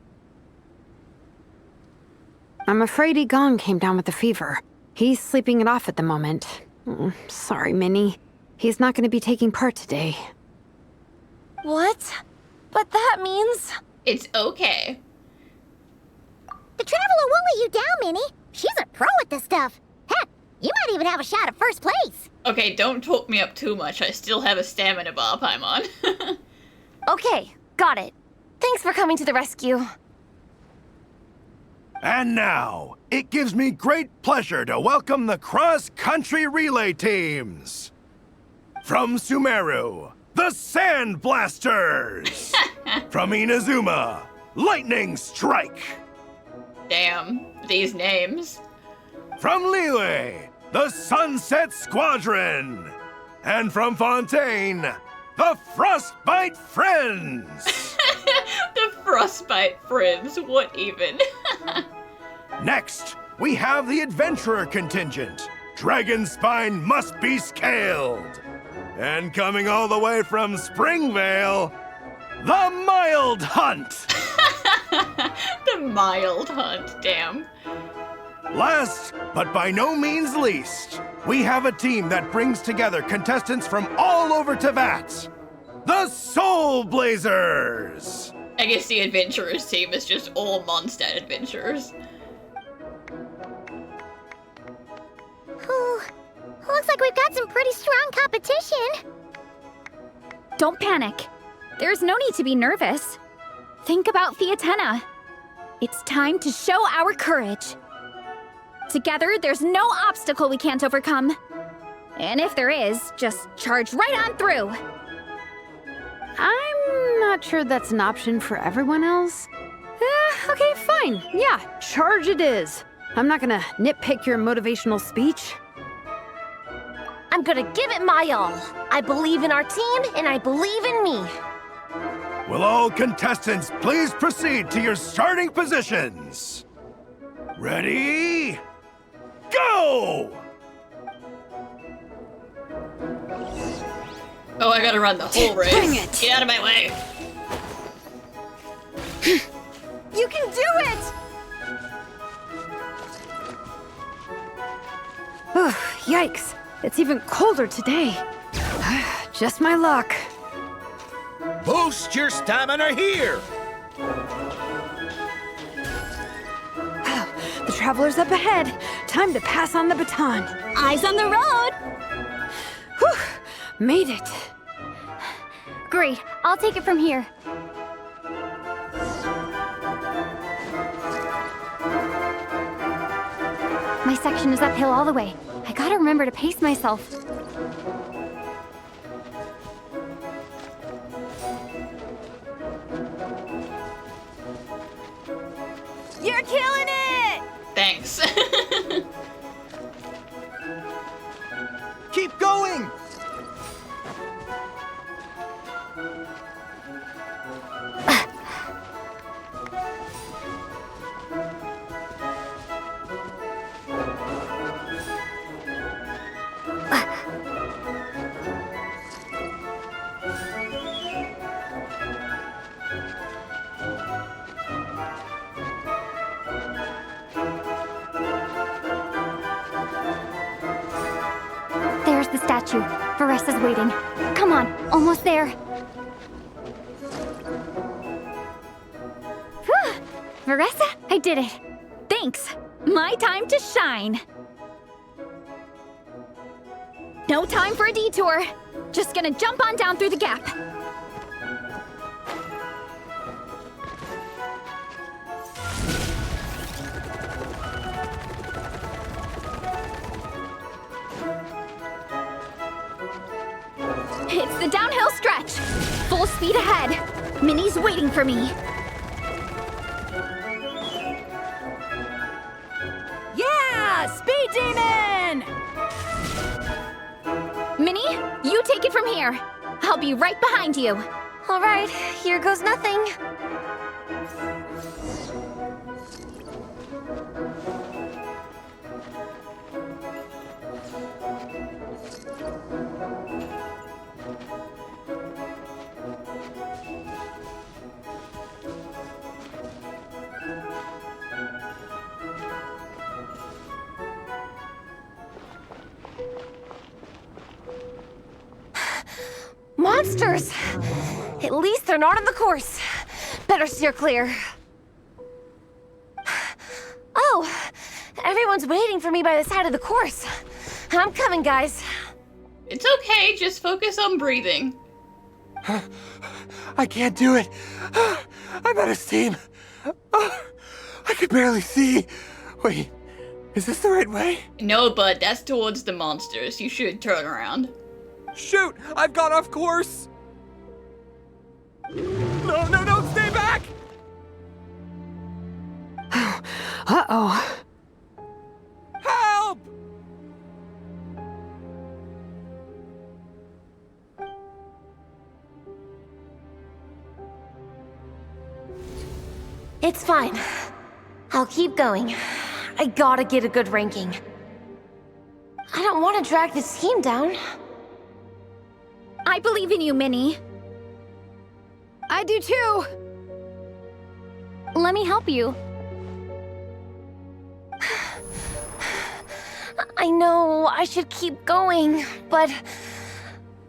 I'm afraid Gong came down with the fever. He's sleeping it off at the moment. Sorry, Minnie. He's not going to be taking part today. What? But that means... It's okay. The Traveler won't let you down, Minnie. She's a pro at this stuff. Heck, you might even have a shot at first place. Okay, don't talk me up too much. I still have a stamina bar I'm on. Okay, got it. Thanks for coming to the rescue. And now, it gives me great pleasure to welcome the cross-country relay teams. From Sumeru, the Sand Blasters. From Inazuma, Lightning Strike. Damn, these names. From Liyue, the Sunset Squadron. And from Fontaine, the Frostbite Friends. The Frostbite Friends, what even? Next, we have the Adventurer contingent. Dragonspine must be scaled. And coming all the way from Springvale, the Mild Hunt. The Mild Hunt, damn. Last, but by no means least, we have a team that brings together contestants from all over Teyvat. The Soulblazers! I guess the Adventurers team is just all Mondstadt adventurers. Ooh, looks like we've got some pretty strong competition. Don't panic. There's no need to be nervous. Think about Fiatenna. It's time to show our courage. Together, there's no obstacle we can't overcome. And if there is, just charge right on through. I'm not sure that's an option for everyone else. Okay, fine. Yeah, charge it is. I'm not gonna nitpick your motivational speech. I'm gonna give it my all. I believe in our team, and I believe in me. Will all contestants please proceed to your starting positions? Ready? Go! Oh, I gotta run the whole race. Dang it. Get out of my way. You can do it! Yikes, it's even colder today. Just my luck. Boost your stamina here! The traveler's up ahead. Time to pass on the baton. Eyes on the road! Whew, made it. Great, I'll take it from here. My section is uphill all the way. I gotta remember to pace myself. You're killing it! Thanks. Keep going! There's the statue. Varessa's waiting. Come on, almost there. Whew. Varessa, I did it. Thanks. My time to shine. No time for a detour. Just gonna jump on down through the gap. It's the downhill stretch. Full speed ahead. Minnie's waiting for me. Yeah! Speed Demon! Minnie, you take it from here. I'll be right behind you. All right, here goes nothing. Monsters! At least they're not on the course. Better steer clear. Oh, everyone's waiting for me by the side of the course. I'm coming, guys. It's okay, just focus on breathing. I can't do it. I'm out of steam. I can barely see. Wait, is this the right way? No, bud, that's towards the monsters. You should turn around. Shoot! I've gone off course! No, stay back! Uh-oh. Help! It's fine. I'll keep going. I gotta get a good ranking. I don't want to drag this team down. I believe in you, Minnie. I do too. Let me help you. I know I should keep going, but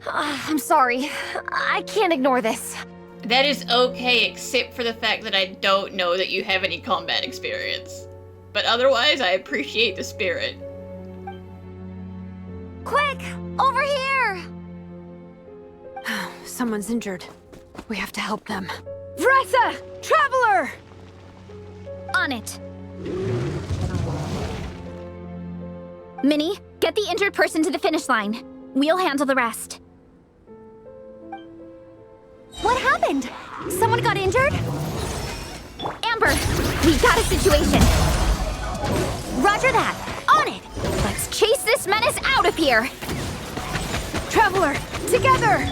I'm sorry. I can't ignore this. That is okay, except for the fact that I don't know that you have any combat experience. But otherwise, I appreciate the spirit. Quick! Over here! Someone's injured. We have to help them. Vressa! Traveler! On it. Minnie, get the injured person to the finish line. We'll handle the rest. What happened? Someone got injured? Amber, we got a situation. Roger that. On it. Let's chase this menace out of here. Traveler, together!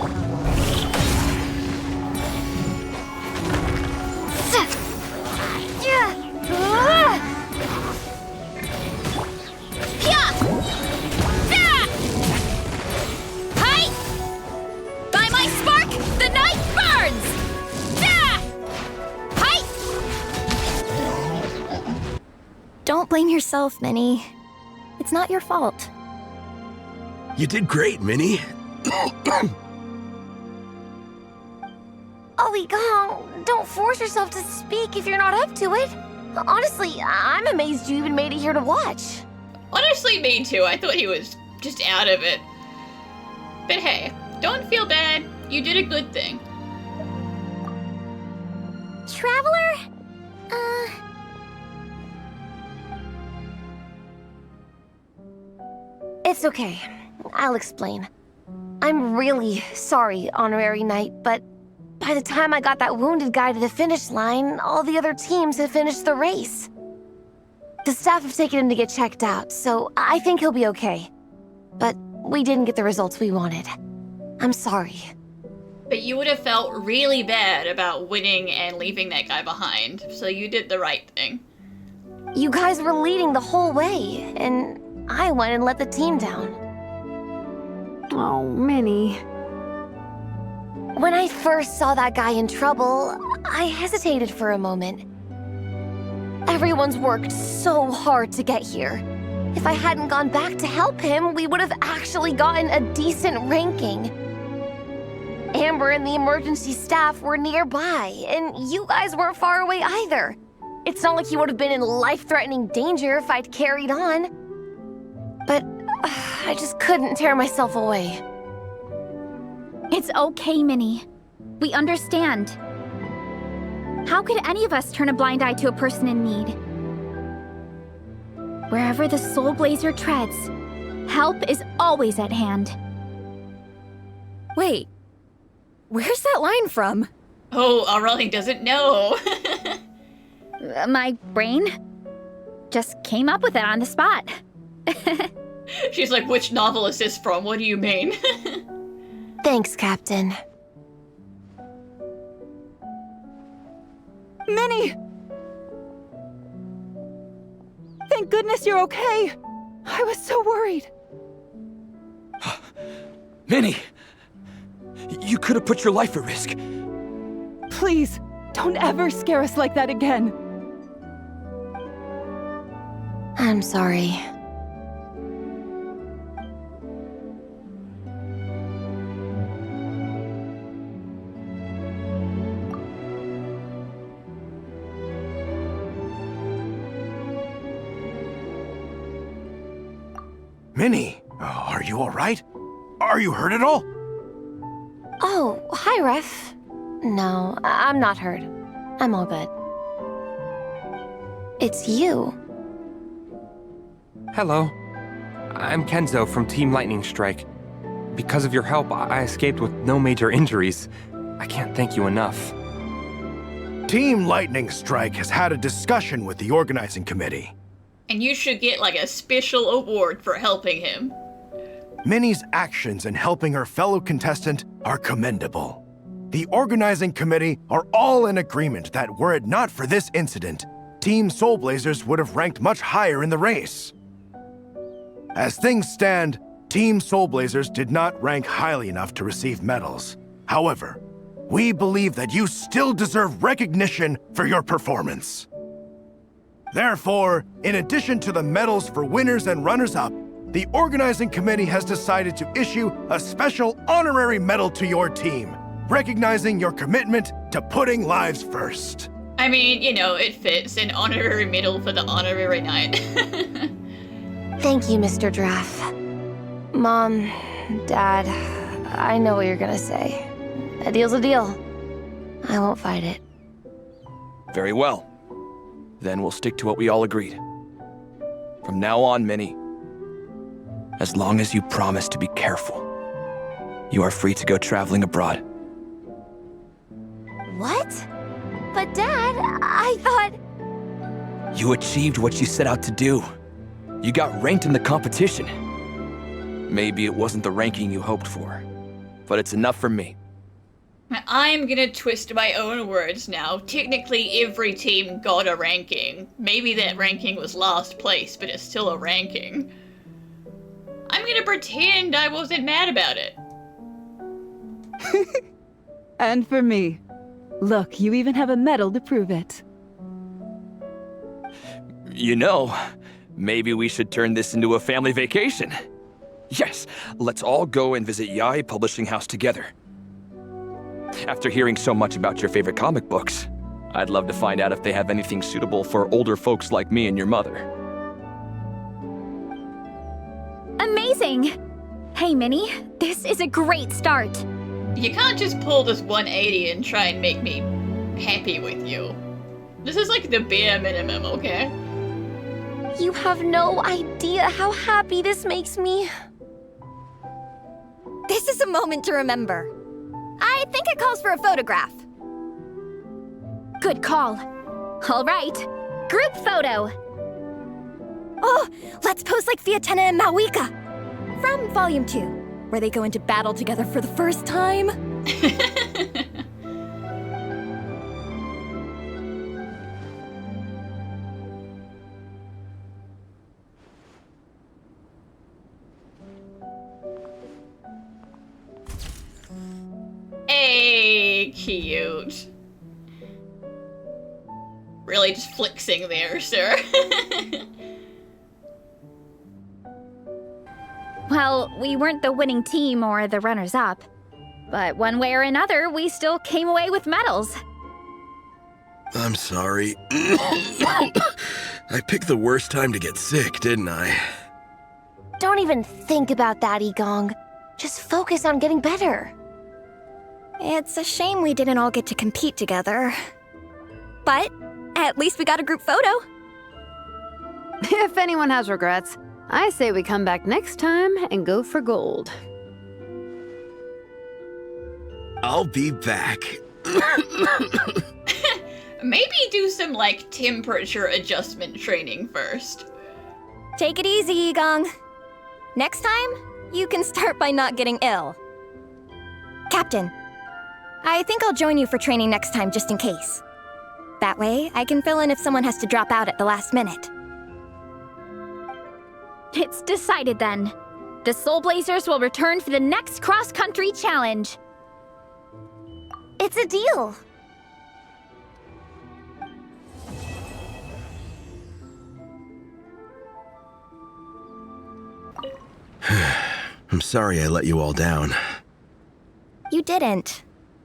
By my spark, the night burns! Don't blame yourself, Minnie. It's not your fault. You did great, Minnie. Ollie Gong, don't force yourself to speak if you're not up to it. Honestly, I'm amazed you even made it here to watch. Honestly, me too. I thought he was just out of it. But hey, don't feel bad. You did a good thing. Traveler? It's okay. I'll explain. I'm really sorry, Honorary Knight, but by the time I got that wounded guy to the finish line, all the other teams had finished the race. The staff have taken him to get checked out, so I think he'll be okay. But we didn't get the results we wanted. I'm sorry. But you would have felt really bad about winning and leaving that guy behind, so you did the right thing. You guys were leading the whole way, and I went and let the team down. Oh, Minnie. When I first saw that guy in trouble, I hesitated for a moment. Everyone's worked so hard to get here. If I hadn't gone back to help him, we would have actually gotten a decent ranking. Amber and the emergency staff were nearby, and you guys weren't far away either. It's not like he would have been in life-threatening danger if I'd carried on. But I just couldn't tear myself away. It's okay, Minnie. We understand. How could any of us turn a blind eye to a person in need? Wherever the Soulblazer treads, help is always at hand. Wait, where's that line from? Oh, Aurelie doesn't know. My brain just came up with it on the spot. She's like, which novel is this from? What do you mean? Thanks, Captain. Minnie! Thank goodness you're okay. I was so worried. Minnie! You could have put your life at risk. Please, don't ever scare us like that again. I'm sorry. Minnie, are you all right? Are you hurt at all? Oh, hi, Ref. No, I'm not hurt. I'm all good. It's you. Hello. I'm Kenzo from Team Lightning Strike. Because of your help, I escaped with no major injuries. I can't thank you enough. Team Lightning Strike has had a discussion with the organizing committee. And you should get like a special award for helping him. Minnie's actions in helping her fellow contestant are commendable. the organizing committee are all in agreement that were it not for this incident, Team Soulblazers would have ranked much higher in the race. As things stand, Team Soulblazers did not rank highly enough to receive medals. However, we believe that you still deserve recognition for your performance. Therefore, in addition to the medals for winners and runners-up, the organizing committee has decided to issue a special honorary medal to your team, recognizing your commitment to putting lives first. I mean, you know, it fits. An honorary medal for the honorary knight. Thank you, Mr. Draff. Mom, Dad, I know what you're gonna say. A deal's a deal. I won't fight it. Very well. Then we'll stick to what we all agreed. From now on, Minnie, as long as you promise to be careful, you are free to go traveling abroad. What? But Dad, I thought... You achieved what you set out to do. You got ranked in the competition. Maybe it wasn't the ranking you hoped for, but it's enough for me. I'm gonna twist my own words now. Technically, every team got a ranking. Maybe that ranking was last place, but it's still a ranking. I'm gonna pretend I wasn't mad about it. And for me. Look, you even have a medal to prove it. You know, maybe we should turn this into a family vacation. Yes, let's all go and visit Yae Publishing House together. After hearing so much about your favorite comic books, I'd love to find out if they have anything suitable for older folks like me and your mother. Amazing! Hey, Minnie, this is a great start. You can't just pull this 180 and try and make me happy with you. This is like the bare minimum, okay? You have no idea how happy this makes me. This is a moment to remember. I think it calls for a photograph. Good call. All right, group photo. Oh, let's pose like Fiatena and Mawika from Volume 2, where they go into battle together for the first time. Hey, cute. Really just flexing there, sir. Well, we weren't the winning team or the runners-up, but one way or another, we still came away with medals. I'm sorry. I picked the worst time to get sick, didn't I? Don't even think about that, Igong. Just focus on getting better. It's a shame we didn't all get to compete together. But at least we got a group photo. If anyone has regrets, I say we come back next time and go for gold. I'll be back. Maybe do some, like, temperature adjustment training first. Take it easy, Igong. Next time, you can start by not getting ill. Captain, I think I'll join you for training next time just in case. That way, I can fill in if someone has to drop out at the last minute. It's decided then. The Soulblazers will return for the next cross-country challenge. It's a deal. I'm sorry I let you all down. You didn't.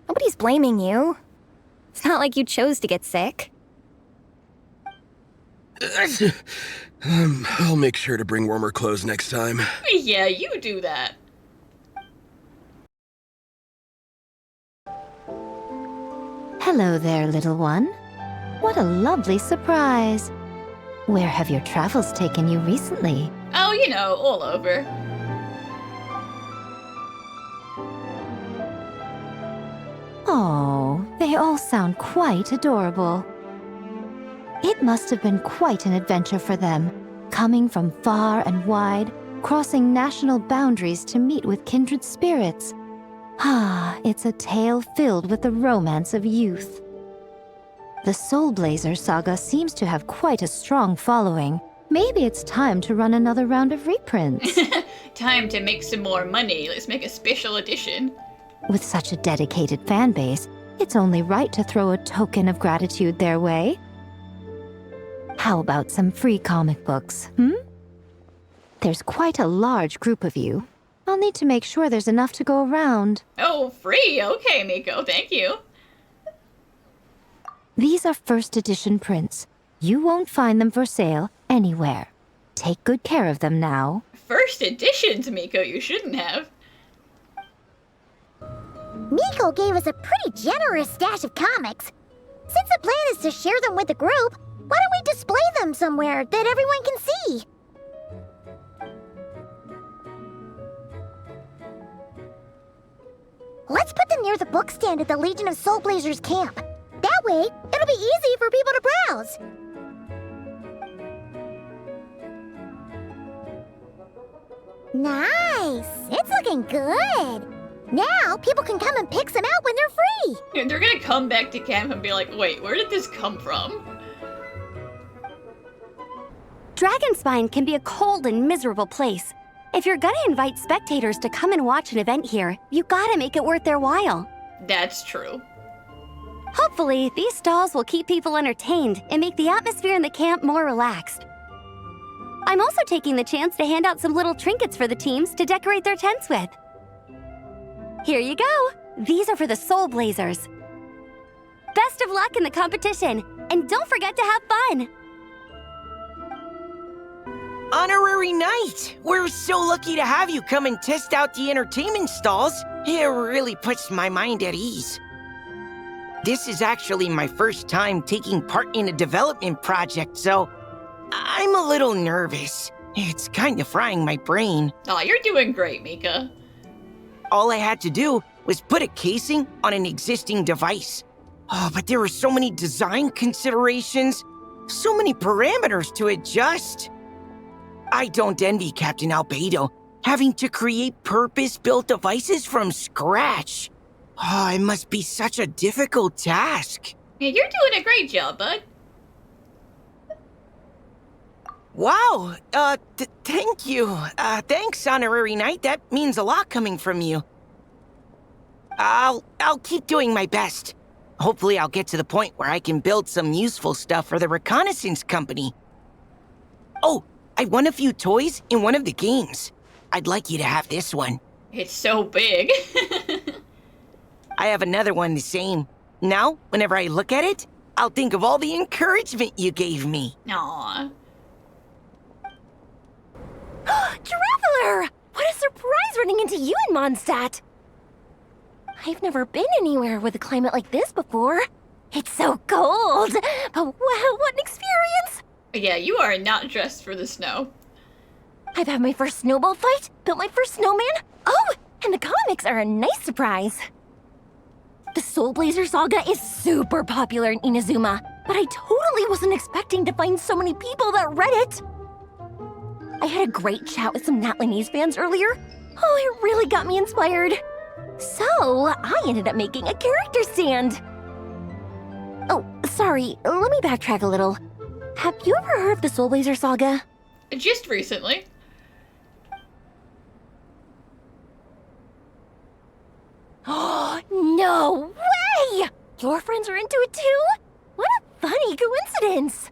Nobody's blaming you. It's not like you chose to get sick. I'll make sure to bring warmer clothes next time. Yeah, you do that. Hello there, little one. What a lovely surprise. Where have your travels taken you recently? Oh, you know, all over. Oh, they all sound quite adorable. It must have been quite an adventure for them, coming from far and wide, crossing national boundaries to meet with kindred spirits. Ah, it's a tale filled with the romance of youth. The Soulblazers saga seems to have quite a strong following. Maybe it's time to run another round of reprints. Time to make some more money. Let's make a special edition. With such a dedicated fan base, it's only right to throw a token of gratitude their way. How about some free comic books, There's quite a large group of you. I'll need to make sure there's enough to go around. Oh, free? Okay, Miko, thank you. These are first edition prints. You won't find them for sale anywhere. Take good care of them now. First editions, Miko, you shouldn't have. Miko gave us a pretty generous stash of comics. Since the plan is to share them with the group, why don't we display them somewhere that everyone can see? Let's put them near the book stand at the Legion of Soulblazers camp. That way, it'll be easy for people to browse. Nice! It's looking good! Now, people can come and pick some out when they're free! And they're gonna come back to camp and be like, wait, where did this come from? Dragonspine can be a cold and miserable place. If you're gonna invite spectators to come and watch an event here, you gotta make it worth their while. That's true. Hopefully, these stalls will keep people entertained and make the atmosphere in the camp more relaxed. I'm also taking the chance to hand out some little trinkets for the teams to decorate their tents with. Here you go. These are for the Soulblazers. Best of luck in the competition, and don't forget to have fun. Honorary Knight! We're so lucky to have you come and test out the entertainment stalls. It really puts my mind at ease. This is actually my first time taking part in a development project, so I'm a little nervous. It's kind of frying my brain. Aw, you're doing great, Mika. All I had to do was put a casing on an existing device. Oh, but there were so many design considerations, so many parameters to adjust. I don't envy Captain Albedo having to create purpose-built devices from scratch. Oh, it must be such a difficult task. Yeah, you're doing a great job, bud. Wow, thank you. Thanks, Honorary Knight. That means a lot coming from you. I'll keep doing my best. Hopefully I'll get to the point where I can build some useful stuff for the reconnaissance company. Oh, I won a few toys in one of the games. I'd like you to have this one. It's so big. I have another one the same. Now, whenever I look at it, I'll think of all the encouragement you gave me. Aww. Traveler! What a surprise running into you in Mondstadt! I've never been anywhere with a climate like this before. It's so cold, but wow, what an experience! Yeah, you are not dressed for the snow. I've had my first snowball fight, built my first snowman. Oh, and the comics are a nice surprise. The Soulblazer saga is super popular in Inazuma, but I totally wasn't expecting to find so many people that read it. I had a great chat with some Natlanese fans earlier. Oh, it really got me inspired. So, I ended up making a character stand. Oh, sorry, let me backtrack a little. Have you ever heard of the Soulblazer saga? Just recently. Oh, no way! Your friends are into it too? What a funny coincidence!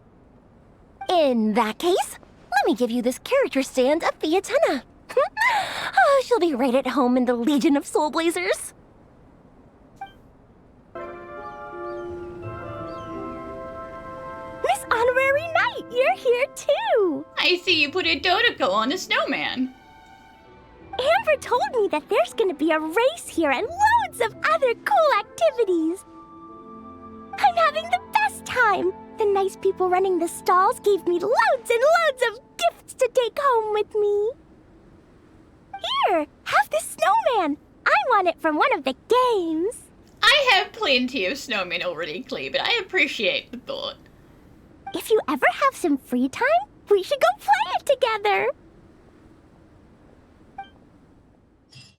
In that case, let me give you this character stand of Fiatena. Oh, she'll be right at home in the Legion of Soulblazers. Miss Honorary Knight, you're here too! I see you put a Dodoko on a snowman. Amber told me that there's gonna be a race here and loads of other cool activities. I'm having the best time. The nice people running the stalls gave me loads and loads of gifts to take home with me. Here, have this snowman. I won it from one of the games. I have plenty of snowmen already, Clee, but I appreciate the thought. If you ever have some free time, we should go play it together.